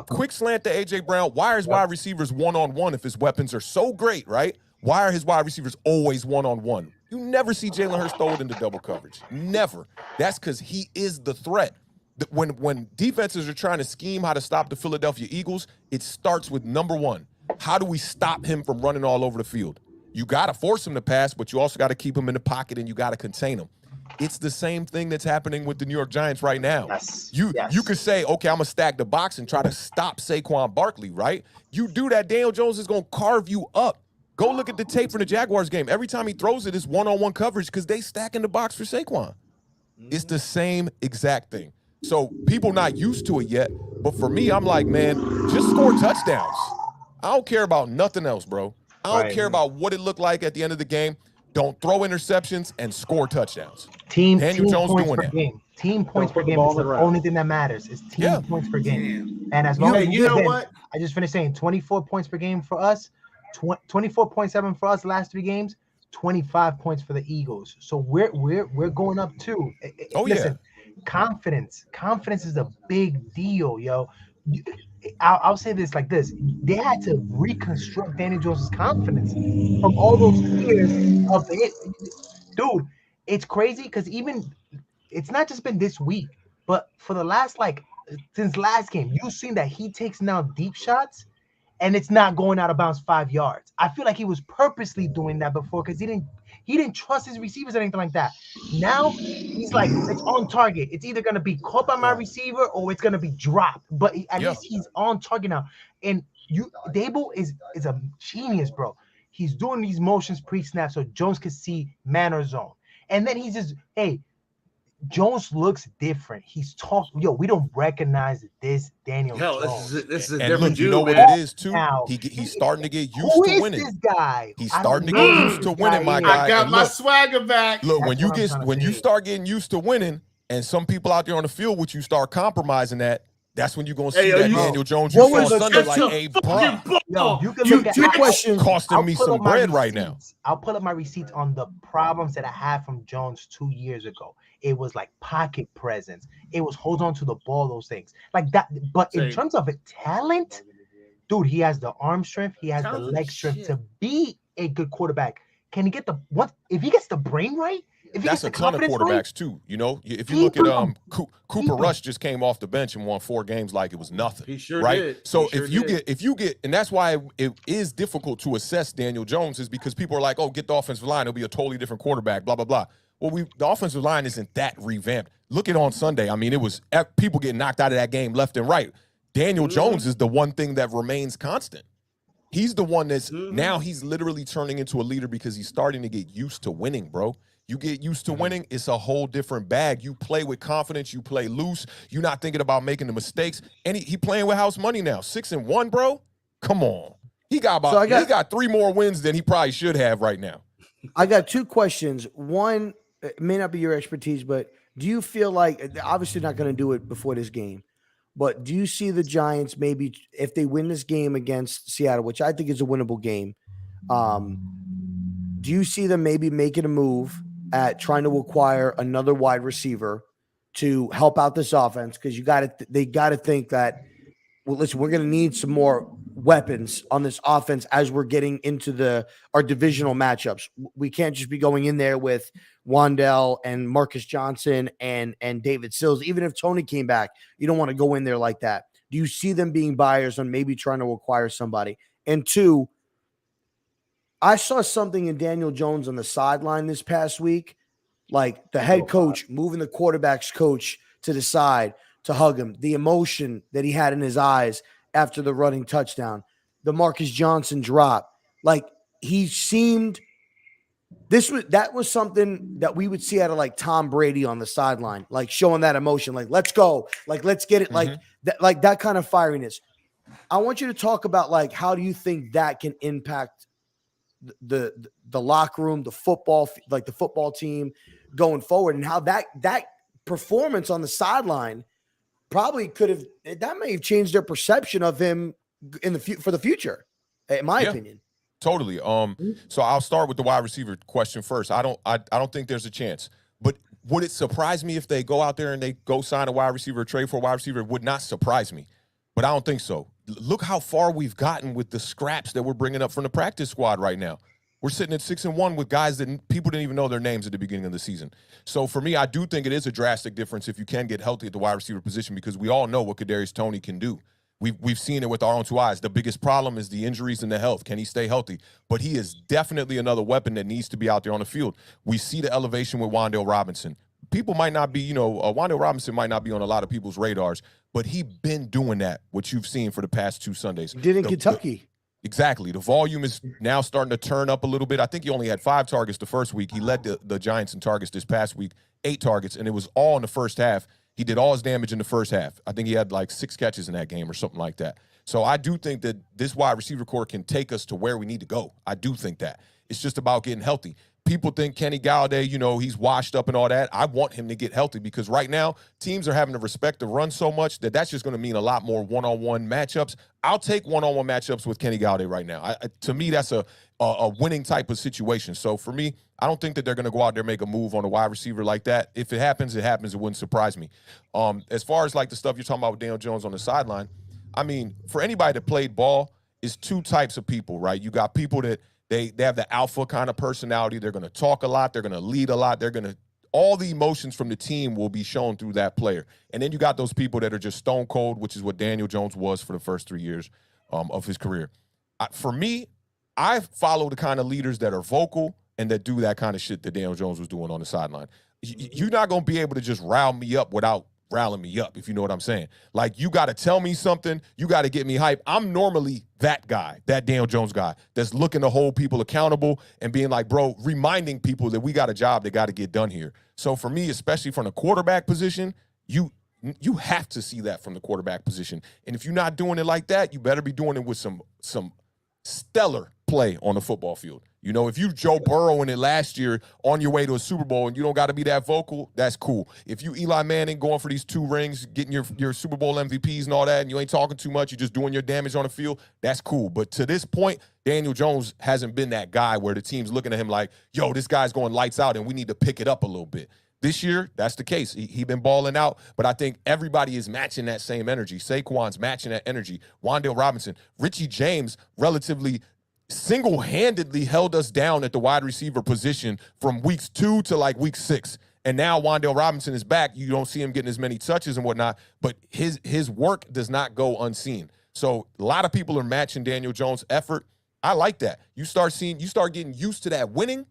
Quick slant to A.J. Brown. Why are his wide receivers one-on-one if his weapons are so great, right? Why are his wide receivers always one-on-one? You never see Jalen Hurts throw it into double coverage. Never. That's because he is the threat. When defenses are trying to scheme how to stop the Philadelphia Eagles, it starts with number one. How do we stop him from running all over the field? You got to force him to pass, but you also got to keep him in the pocket and you got to contain him. It's the same thing that's happening with the New York Giants right now. You could say, okay, I'm going to stack the box and try to stop Saquon Barkley, right? You do that, Daniel Jones is going to carve you up. Go look at the tape from the Jaguars game. Every time he throws it, it's one-on-one coverage because they stack in the box for Saquon. It's the same exact thing. So people not used to it yet, but for me, I'm like, man, just score touchdowns. I don't care about nothing else, bro. I don't care about what it looked like at the end of the game. Don't throw interceptions and score touchdowns. Daniel Jones points doing per that. game. Team points per game is the only thing that matters. It's team points per game. And as long as you know what? I just finished saying 24 points per game for us, 24.7 for us the last 3 games, 25 points for the Eagles. So we're going up too. Listen, confidence is a big deal, yo. I'll say this like this: they had to reconstruct Daniel Jones' confidence from all those years of it. Dude, it's crazy because even it's not just been this week, but for the last since last game, you've seen that he takes now deep shots and it's not going out of bounds 5 yards. I feel like he was purposely doing that before because he didn't trust his receivers or anything like that. Now he's like, it's on target. It's either gonna be caught by my receiver or it's gonna be dropped. But at least he's on target now. And Dable is a genius, bro. He's doing these motions pre-snap so Jones can see man or zone. And then he's just, Jones looks different. He's talking. Yo, we don't recognize this Daniel Jones. This is a And different look, you know dude, what man. it is too. Now, He's starting to get used who to is winning. this guy? He's starting to get used to winning, my guy. I got And my look, swagger back. Look, That's when you start getting used to winning, and some people out there on the field, which you start compromising that, that's when you're gonna see that Daniel Jones you saw Sunday like, hey, bro, Yo, you can look at two questions. costing me some bread right now. I'll pull up my receipts on the problems that I had from Jones 2 years ago. It was like pocket presence. It was hold on to the ball, those things like that. But in terms of talent, dude, he has the arm strength. He has the leg strength to be a good quarterback. Can he get if he gets the brain right? That's a ton of quarterbacks too. You know, if you look at Cooper Rush just came off the bench and won 4 games like it was nothing. He sure right? did. So if you get, and that's why it is difficult to assess Daniel Jones is because people are like, oh, get the offensive line, it'll be a totally different quarterback, blah blah blah. Well, the offensive line isn't that revamped. Look at on Sunday. I mean, it was people getting knocked out of that game left and right. Daniel Jones is the one thing that remains constant. He's the one that's now he's literally turning into a leader because he's starting to get used to winning, bro. You get used to winning, it's a whole different bag. You play with confidence, you play loose. You're not thinking about making the mistakes. And he playing with house money now. 6-1, bro. Come on. He got 3 more wins than he probably should have right now. I got 2 questions. One, it may not be your expertise, but do you feel like they're obviously not going to do it before this game, but do you see the Giants maybe if they win this game against Seattle, which I think is a winnable game, do you see them maybe making a move at trying to acquire another wide receiver to help out this offense? Because they got to think that, well, listen, we're going to need some more weapons on this offense as we're getting into our divisional matchups. We can't just be going in there with Wandell and Marcus Johnson and David Sills. Even if Tony came back, you don't want to go in there like that. Do you see them being buyers on maybe trying to acquire somebody? And two, I saw something in Daniel Jones on the sideline this past week, like the head coach moving the quarterback's coach to the side to hug him, the emotion that he had in his eyes after the running touchdown, the Marcus Johnson drop. Like he seemed that was something that we would see out of like Tom Brady on the sideline, like showing that emotion, like let's go, like let's get it, like that kind of fieriness. I want you to talk about like how do you think that can impact the locker room, the football team going forward, and how that performance on the sideline probably may have changed their perception of him for the future, in my opinion. Totally. So I'll start with the wide receiver question first. I don't think there's a chance. But would it surprise me if they go out there and they go sign a wide receiver, trade for a wide receiver? It would not surprise me. But I don't think so. Look how far we've gotten with the scraps that we're bringing up from the practice squad right now. We're sitting at 6-1 with guys that people didn't even know their names at the beginning of the season. So for me, I do think it is a drastic difference if you can get healthy at the wide receiver position, because we all know what Kadarius Toney can do. We've seen it with our own two eyes. The biggest problem is the injuries and the health. Can he stay healthy? But he is definitely another weapon that needs to be out there on the field. We see the elevation with Wandale Robinson. People might not be, Wandale Robinson might not be on a lot of people's radars, but he's been doing that, what you've seen for the past 2 Sundays. Did in Kentucky. Exactly. The volume is now starting to turn up a little bit. I think he only had 5 targets the first week. He led the Giants in targets this past week, 8 targets, and it was all in the first half. He did all his damage in the first half. I think he had like 6 catches in that game or something like that. So I do think that this wide receiver core can take us to where we need to go. I do think that. It's just about getting healthy. People think Kenny Galladay, he's washed up and all that. I want him to get healthy because right now teams are having to respect the run so much that that's just going to mean a lot more one-on-one matchups. I'll take one-on-one matchups with Kenny Galladay right now. To me, that's a winning type of situation. So for me, I don't think that they're going to go out there and make a move on a wide receiver like that. If it happens, it happens. It wouldn't surprise me. As far as like the stuff you're talking about with Daniel Jones on the sideline, I mean, for anybody that played ball, it's 2 types of people, right? You got people that they have the alpha kind of personality. They're going to talk a lot. They're going to lead a lot. All the emotions from the team will be shown through that player. And then you got those people that are just stone cold, which is what Daniel Jones was for the first 3 years of his career. For me, I follow the kind of leaders that are vocal and that do that kind of shit that Daniel Jones was doing on the sideline. You're not going to be able to just rile me up without riling me up, if you know what I'm saying. Like, you got to tell me something. You got to get me hype. I'm normally that guy, that Daniel Jones guy, that's looking to hold people accountable and being like, bro, reminding people that we got a job that got to get done here. So for me, especially from the quarterback position, you have to see that from the quarterback position. And if you're not doing it like that, you better be doing it with some stellar play on the football field. If you Joe Burrow in it last year on your way to a Super Bowl and you don't got to be that vocal, that's cool. If you Eli Manning going for these 2 rings, getting your Super Bowl MVPs and all that, and you ain't talking too much, you're just doing your damage on the field, that's cool. But to this point, Daniel Jones hasn't been that guy where the team's looking at him like, yo, this guy's going lights out and we need to pick it up a little bit. This year, that's the case. He been balling out, but I think everybody is matching that same energy. Saquon's matching that energy. Wandale Robinson, Richie James relatively single-handedly held us down at the wide receiver position from weeks 2 to like week 6. And now Wandale Robinson is back. You don't see him getting as many touches and whatnot, but his work does not go unseen. So a lot of people are matching Daniel Jones' effort. I like that. You start getting used to that winning.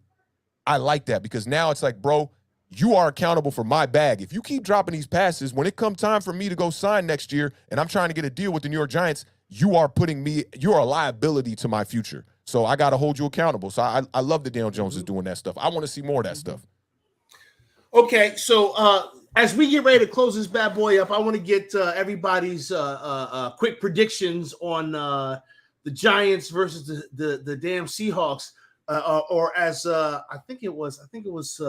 I like that because now it's like, bro, you are accountable for my bag. If you keep dropping these passes, when it comes time for me to go sign next year and I'm trying to get a deal with the New York Giants, you're a liability to my future. So I got to hold you accountable. So I love that Daniel Jones is doing that stuff. I want to see more of that stuff. Okay, so as we get ready to close this bad boy up, I want to get everybody's quick predictions on the Giants versus the damn Seahawks, or as I think it was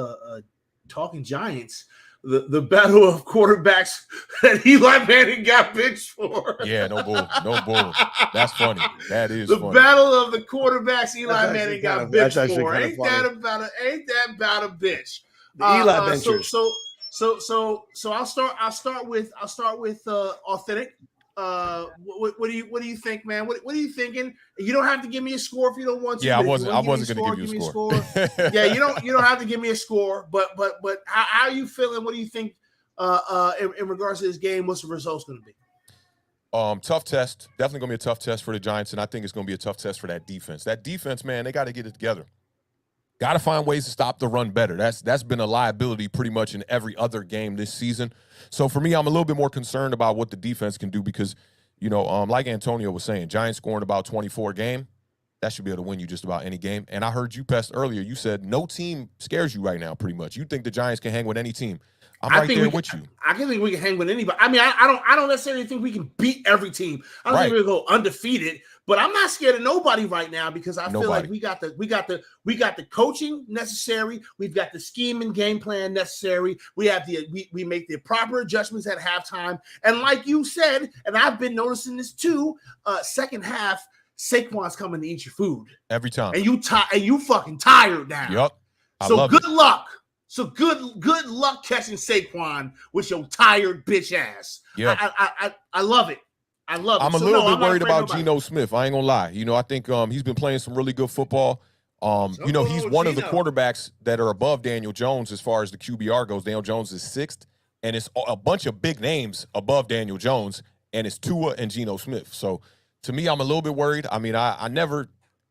Talking Giants, the battle of quarterbacks that Eli Manning got benched for. Yeah, no bull. That's funny. That is the funny. battle of the quarterbacks Eli Manning got benched for. Ain't that about a bitch? The Eli benchers. So I'll start with authentic. What do you think, man? What are you thinking? You don't have to give me a score if you don't want to. Yeah, I but if wasn't you want going to give you a score. Yeah, you don't have to give me a score. But how are you feeling? What do you think in regards to this game? What's the results going to be? Tough test. Definitely going to be a tough test for the Giants, and I think it's going to be a tough test for that defense. That defense, man, they got to get it together. Got to find ways to stop the run better. That's been a liability pretty much in every other game this season. So for me, I'm a little bit more concerned about what the defense can do because, like Antonio was saying, Giants scoring about 24 a game. That should be able to win you just about any game. And I heard you, Pest, earlier. You said no team scares you right now, pretty much. You think the Giants can hang with any team. I'm right there with you. I can think we can hang with anybody. I mean, I don't necessarily think we can beat every team. I don't think we'll go undefeated, but I'm not scared of nobody right now because I feel like we got the coaching necessary. We've got the scheme and game plan necessary. We have we make the proper adjustments at halftime. And like you said, and I've been noticing this too, second half, Saquon's coming to eat your food every time, and you fucking tired now. Yep. So good luck. So good luck catching Saquon with your tired bitch ass. Yeah, I love it. I love it. I'm a little bit worried about Geno Smith. I ain't gonna lie. I think he's been playing some really good football. He's one of the quarterbacks that are above Daniel Jones as far as the QBR goes. Daniel Jones is 6th, and it's a bunch of big names above Daniel Jones, and it's Tua and Geno Smith. So to me, I'm a little bit worried. I mean, I never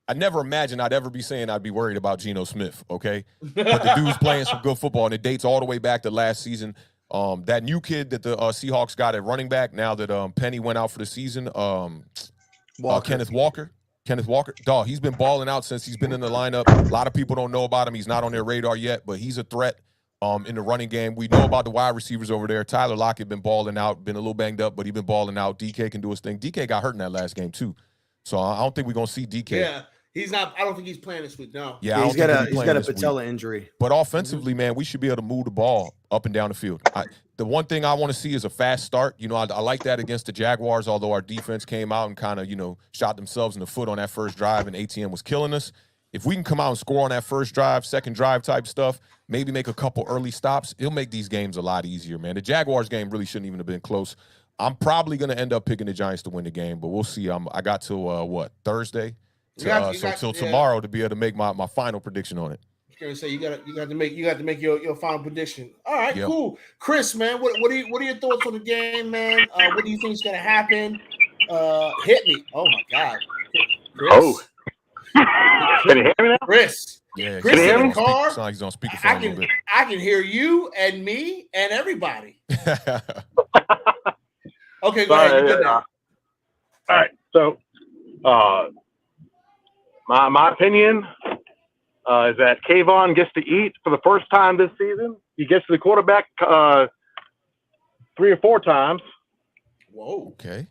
imagined I'd ever be saying I'd be worried about Geno Smith, okay? But the dude's playing some good football, and it dates all the way back to last season. That new kid that the Seahawks got at running back now that Penny went out for the season, Kenneth Walker. Dog, he's been balling out since he's been in the lineup. A lot of people don't know about him. He's not on their radar yet, but he's a threat in the running game. We know about the wide receivers over there. Tyler Lockett been balling out, been a little banged up, but he's been balling out. DK can do his thing. DK got hurt in that last game, too. So I don't think we're going to see DK. Yeah. He's not. I don't think he's playing this week. No. Yeah, he's got a patella injury. But offensively, man, we should be able to move the ball up and down the field. The one thing I want to see is a fast start. I like that against the Jaguars. Although our defense came out and kind of shot themselves in the foot on that first drive, and ATM was killing us. If we can come out and score on that first drive, second drive type stuff, maybe make a couple early stops, it'll make these games a lot easier, man. The Jaguars game really shouldn't even have been close. I'm probably going to end up picking the Giants to win the game, but we'll see. I got till Thursday. Till tomorrow to be able to make my final prediction on it. I was gonna say you got to make your final prediction. All right, cool. Chris, man, what are your thoughts on the game, man? What do you think is gonna happen? Hit me. Oh my God. Chris. Oh. Can you hear me now? Chris. Yeah, Chris in the car. Sounds like he's on speakerphone a little bit. I can hear you and me and everybody. Okay, go ahead. You're good now. All right. So my opinion is that Kayvon gets to eat for the first time this season. He gets to the quarterback 3 or 4 times. Whoa. Okay.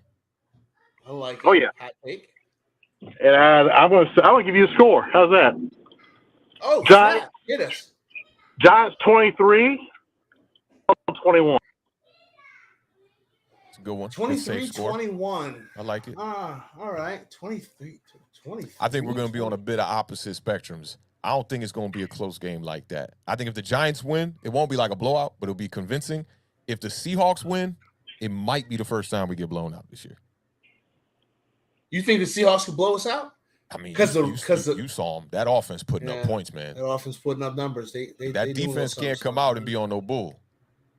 I like it. Oh yeah. Hot take. And I'm gonna give you a score. How's that? Oh, Giants. Hit us. Giants 23, 21. It's a good one. 23-21. I like it. All right. 23-20. I think we're going to be on a bit of opposite spectrums. I don't think it's going to be a close game like that. I think if the Giants win, it won't be like a blowout, but it'll be convincing. If the Seahawks win, it might be the first time we get blown out this year. You think the Seahawks could blow us out? I mean, because you saw them. That offense putting up points, man. That offense putting up numbers. That defense can't come out and be on no bull.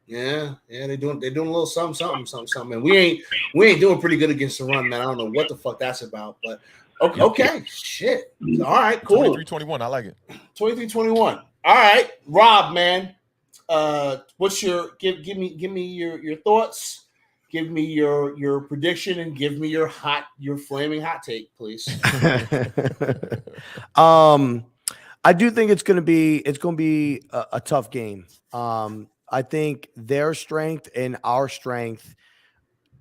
Yeah, they're doing a little something. And we ain't doing pretty good against the run, man. I don't know what the fuck that's about, but okay. Shit. All right, cool. 23-21. I like it. 23-21. All right, Rob, man. What's your give me your thoughts? Give me your prediction and give me your flaming hot take, please. I do think it's going to be a tough game. I think their strength and our strength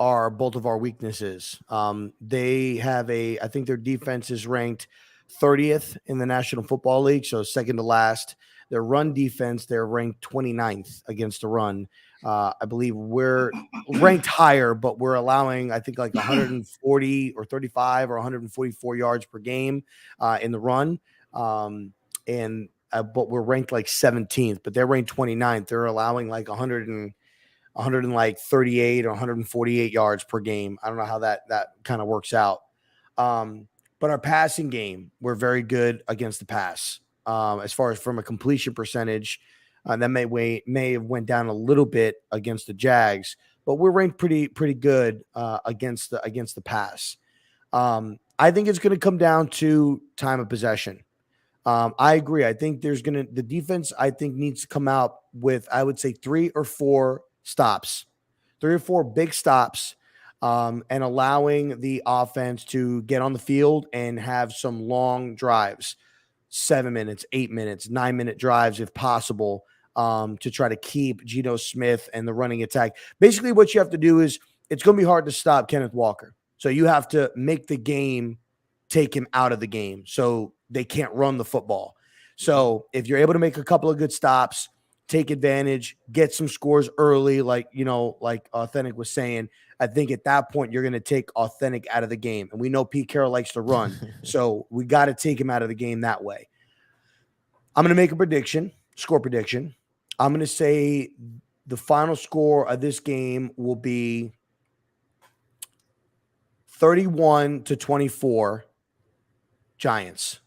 are both of our weaknesses. They have I think their defense is ranked 30th in the National Football League, so second to last. Their run defense, they're ranked 29th against the run. I believe we're ranked higher, but we're allowing, I think, like 140 or 35 or 144 yards per game in the run. But we're ranked like 17th, but they're ranked 29th. They're allowing like 100 and 138 or 148 yards per game. I don't know how that kind of works out. But our passing game, we're very good against the pass. As far as from a completion percentage, that may have went down a little bit against the Jags, but we're ranked pretty good against the pass. I think it's going to come down to time of possession. I agree. I think the defense, I think, needs to come out with, I would say, 3 or 4 stops, 3 or 4 big stops, and allowing the offense to get on the field and have some long drives, 7 minutes, 8 minutes, 9-minute drives, if possible, to try to keep Geno Smith and the running attack. Basically, what you have to do is, it's going to be hard to stop Kenneth Walker. So you have to make the game, take him out of the game so they can't run the football. So if you're able to make a couple of good stops, take advantage, get some scores early, like Authentic was saying, I think at that point you're going to take Authentic out of the game. And we know Pete Carroll likes to run, so we got to take him out of the game that way. I'm going to make a score prediction. I'm going to say the final score of this game will be 31-24 Giants.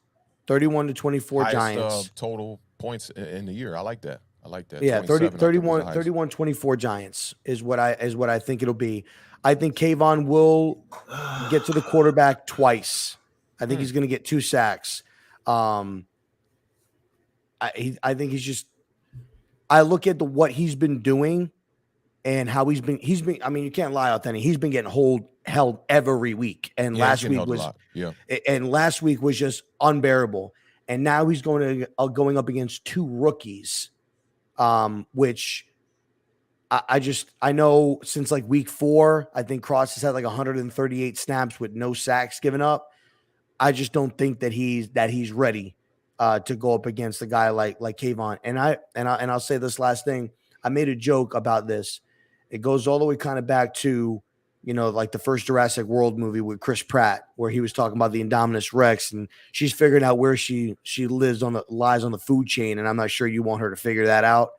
31-24 Giants. Total points in the year. I like that. Yeah, 31-24 Giants is what I think it'll be. I think Kayvon will get to the quarterback twice. I think he's going to get 2 sacks. I think he's just. I look at what he's been doing and how he's been. I mean, you can't lie, Authentic. He's been getting held every week, and last week was last week was just unbearable. And now he's going up against 2 rookies, which I know since like week 4, I think Cross has had like 138 snaps with no sacks given up. I just don't think that he's ready to go up against a guy like Kayvon. And I'll say this last thing. I made a joke about this. It goes all the way kind of back to, like the first Jurassic World movie with Chris Pratt, where he was talking about the Indominus Rex, and she's figuring out where she lies on the food chain, and I'm not sure you want her to figure that out.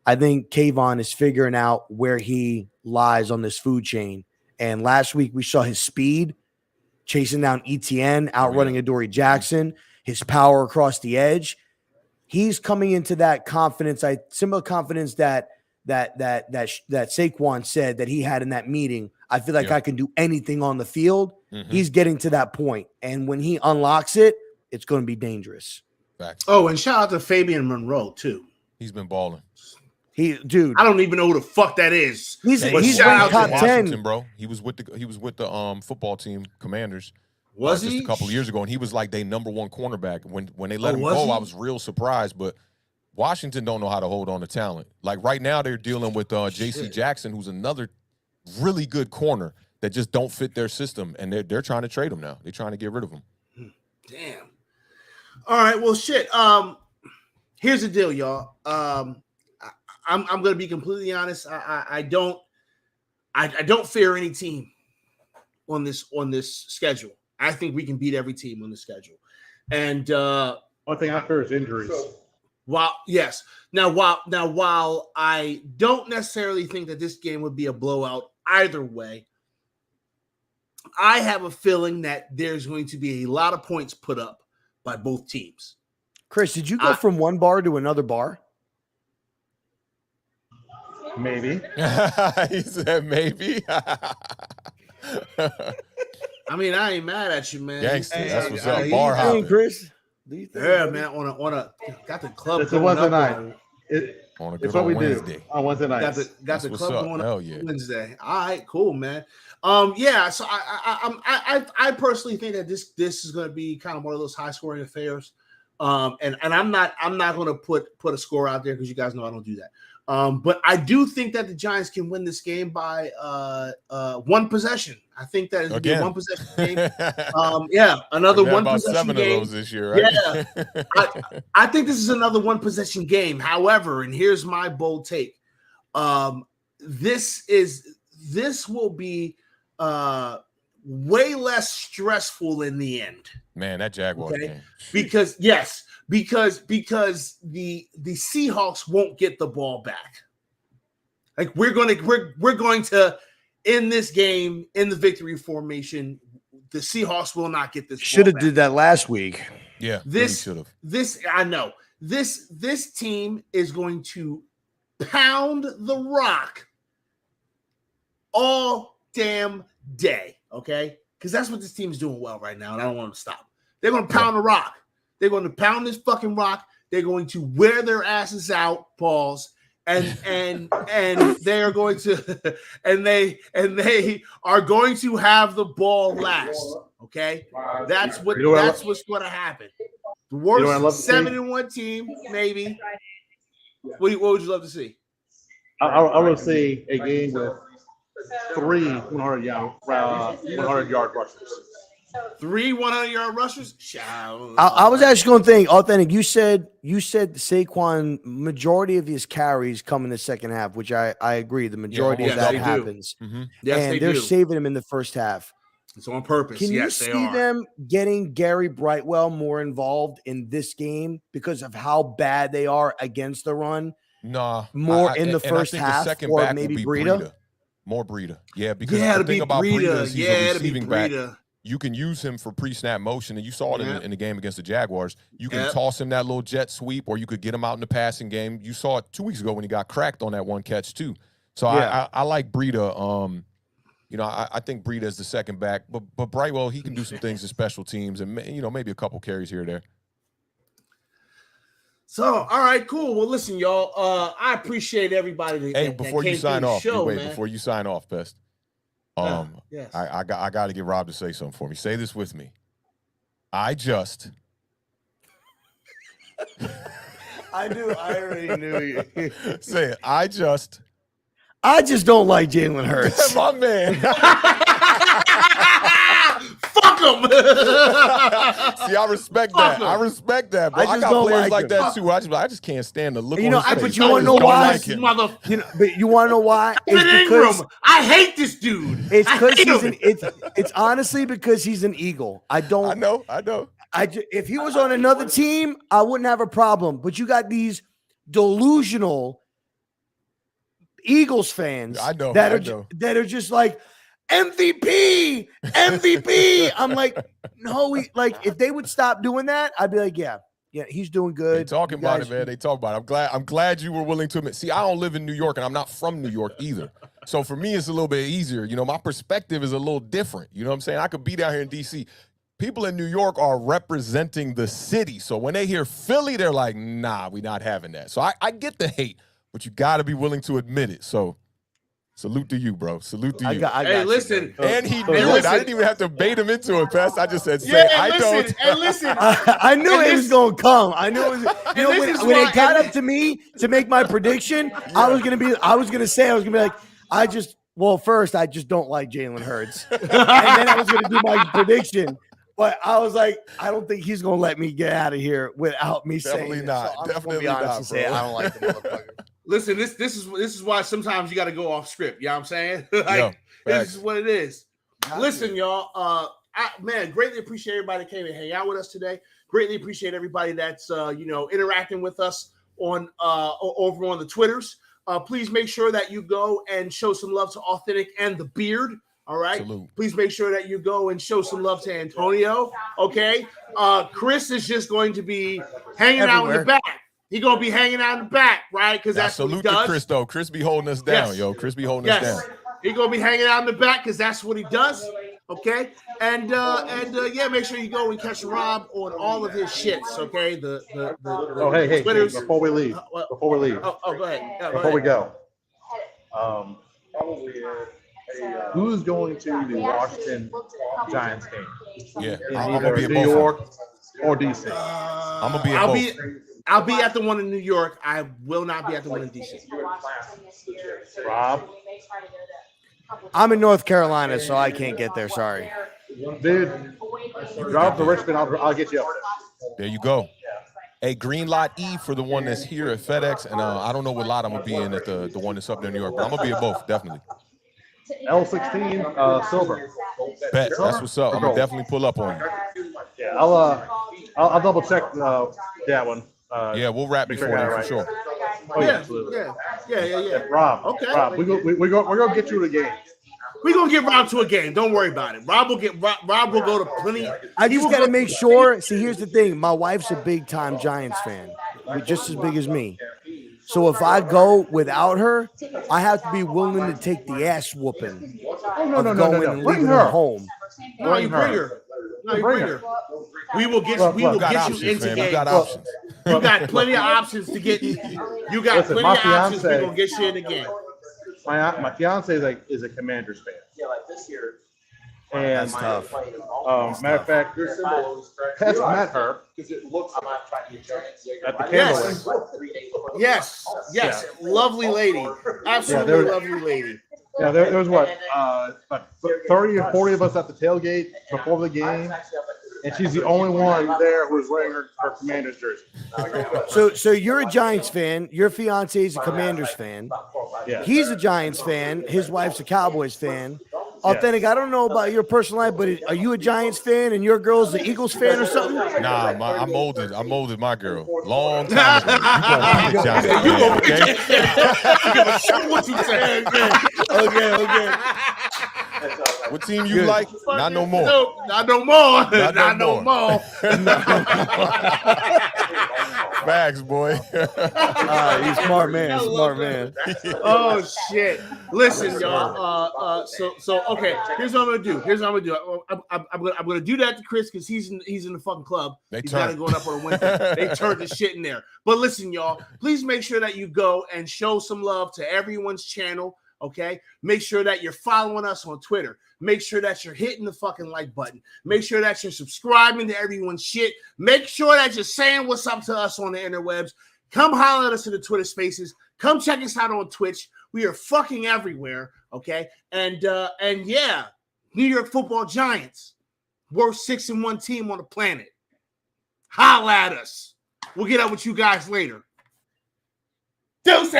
I think Kayvon is figuring out where he lies on this food chain. And last week we saw his speed, chasing down ETN, outrunning Adoree Jackson, his power across the edge. He's coming into that confidence, similar confidence that Saquon said that he had in that meeting. I feel like I can do anything on the field. Mm-hmm. He's getting to that point. And when he unlocks it, it's going to be dangerous. Facts. Oh, and shout out to Fabian Monroe, too. He's been balling. Dude, I don't even know who the fuck that is. He's shout top out 10, bro. He was with the football team Commanders. Was he? Just a couple of years ago, and he was like their number 1 cornerback. When they let him go, I was real surprised. But Washington don't know how to hold on to talent. Like right now, they're dealing with J.C. Jackson, who's another really good corner that just don't fit their system, and they're trying to trade him now. They're trying to get rid of him. Damn. All right. Well, shit. Here's the deal, y'all. I'm going to be completely honest. I don't fear any team on this schedule. I think we can beat every team on the schedule. And one thing I fear is injuries. While I don't necessarily think that this game would be a blowout either way, I have a feeling that there's going to be a lot of points put up by both teams. Chris, did you go from one bar to another bar? Maybe. He said maybe. I mean, I ain't mad at you, man. Gangster, that's what's up. Bar hopping. Chris. Yeah, man. On a got the club. It's a Wednesday night. It's what we Wednesday. Do on Wednesday night. Got the club going Hell on Wednesday. All right, cool, man. Yeah. So I personally think that this is going to be kind of one of those high scoring affairs. And I'm not going to put a score out there because you guys know I don't do that. But I do think that the Giants can win this game by 1 possession. I think that it's going to be a 1 possession game. Yeah, another 1 possession 7 game. of those this year, right? Yeah, I think this is another 1 possession game. However, and here's my bold take: this will be way less stressful in the end. Man, that Jaguars game. Because the Seahawks won't get the ball back. Like we're going to end this game in the victory formation. The Seahawks will not get this. Should have did that last week. Yeah, This really should have. This I know. This team is going to pound the rock all damn day, okay? Because that's what this team's doing well right now, and I don't want them to stop. They're going to pound the rock. They're going to pound this fucking rock. They're going to wear their asses out, Pauls, and they are going to and they are going to have the ball last. Okay, that's what's going to happen. The worst 7-1 team, maybe. What would you love to see? I would see a game with 3 100-yard rushers. 3 100-yard rushers. I was actually going to think, Authentic. You said Saquon, majority of his carries come in the second half, which I agree. The majority of that happens. Mm-hmm. Yes, and they're saving him in the first half. It's on purpose. Can you see them getting Gary Brightwell more involved in this game because of how bad they are against the run? Nah, more in the first half, or maybe Breida? More Breida. Yeah, because the thing about Breida is he's a receiving back. Breida. You can use him for pre-snap motion, and you saw it in the game against the Jaguars. You can toss him that little jet sweep, or you could get him out in the passing game. You saw it 2 weeks ago when he got cracked on that one catch too. So I like Breida. I think Breida is the second back, but Brightwell, he can do some things in special teams, and maybe a couple carries here or there. So, all right, cool. Well, listen, y'all. I appreciate everybody. Before you sign off, show, before you sign off, Pest. Yes. I got to get Rob to say something for me. Say this with me. I just. I knew. I already knew you. Say it. I just don't like Jalen Hurts. My man. Fuck him. See, I respect that. I respect that, bro. I got players like that too. I just can't stand the look on his face. But you want to know why? But you want to know why? It's because I hate this dude. It's because it's honestly because he's an Eagle. I know. If he was on another team, I wouldn't have a problem. But you got these delusional Eagles fans that are just like MVP. I'm like, no, if they would stop doing that, I'd be like, yeah, he's doing good. They talking about it, man. They talk about it. I'm glad you were willing to admit. See, I don't live in New York, and I'm not from New York either. So for me, it's a little bit easier. My perspective is a little different. You know what I'm saying? I could be down here in D.C. People in New York are representing the city. So when they hear Philly, they're like, nah, we're not having that. So I get the hate, but you got to be willing to admit it. So salute to you, bro. Salute to you. Hey, listen. And he knew it. I didn't even have to bait him into it, Pest. I just said, I don't. And listen. I knew it was going to come. I knew it was. When it got up to me to make my prediction, I was going to be like, first, I just don't like Jalen Hurts. And then I was going to do my prediction. But I was like, I don't think he's going to let me get out of here without me saying it. Not. So I'm Definitely be honest not, and say I don't like the motherfucker. Listen, this is why sometimes you got to go off script. You know what I'm saying? This is what it is. Listen, y'all. Greatly appreciate everybody that came and hang out with us today. Greatly appreciate everybody that's interacting with us on over on the Twitters. Please make sure that you go and show some love to Authentic and the Beard. All right. Salute. Please make sure that you go and show some love to Antonio. Okay. Chris is just going to be hanging out in the back. He's going to be hanging out in the back, right? Because that's what he does. Salute to Chris, though. Chris be holding us down, yo. Chris be holding us down. He's going to be hanging out in the back because that's what he does. Okay. And make sure you go and catch Rob on all of his shits. Okay. Hey, Twitters. Before we leave. Oh, go ahead. Before we go. Who's going to the Washington Giants game? Yeah, I'm gonna be in New York or DC. I'm gonna be at both. I'll be at the one in New York. I will not be at the one in DC. Rob? I'm in North Carolina, so I can't get there. Sorry. Dude, drop the Richmond. I'll get you up there. There you go. Hey, green lot E for the one that's here at FedEx, and I don't know what lot I'm gonna be in at the one that's up there in New York, but I'm gonna be at both, definitely. L16 silver. Bet. That's what's up. I'm gonna definitely pull up on you. Yeah, I'll double check that one. Yeah, we'll wrap before then for sure. Oh, Yeah, absolutely. yeah. Rob, Okay. Rob, we're gonna get you to the game. We're gonna get Rob to a game. Don't worry about it. Rob will go to plenty. I he just will got to go make sure. See, here's the thing. My wife's a big time Giants fan, just as big as me. So if I go without her, I have to be willing to take the ass whooping Oh, of going and Bring leaving her. her home. No, you bring her. No, you bring her. We will get Look, we look. will You got get you options, into man. You games. got options. You got plenty of options to get. You got Listen, plenty my of options. We're fiance- gonna get you in the game. My fiance is a Commanders fan. And That's tough. matter of fact, Pest met her at the candle. Yes, lovely lady, absolutely there- lovely lady. Yeah, there was what, about 30 or 40 of us at the tailgate before the game, and she's the only one there who was wearing her Commanders jersey. So you're a Giants fan. Your fiance is a Commanders fan. Yeah. He's a Giants fan. His wife's a Cowboys fan. Authentic. I don't know about your personal life, but are you a Giants fan and your girl's the Eagles fan or something? Nah, I molded my girl long time ago. You gonna be a Giants fan, okay? What you say? Okay. What team you like? Not no more. No, not no more. Not Not no no more. Bags, boy. He's a smart man. Smart man. Oh shit! Listen, y'all. So okay. Here's what I'm gonna do. I'm gonna do that to Chris because he's in the fucking club. He's got to go up on a Wednesday. They turned the shit in there. But listen, y'all. Please make sure that you go and show some love to everyone's channel. Okay. Make sure that you're following us on Twitter. Make sure that you're hitting the fucking like button. Make sure that you're subscribing to everyone's shit. Make sure that you're saying what's up to us on the interwebs. Come holler at us in the Twitter spaces. Come check us out on Twitch. We are fucking everywhere. Okay. And yeah, New York Football Giants, worst 6-1 team on the planet. Holla at us. We'll get up with you guys later. Deuces!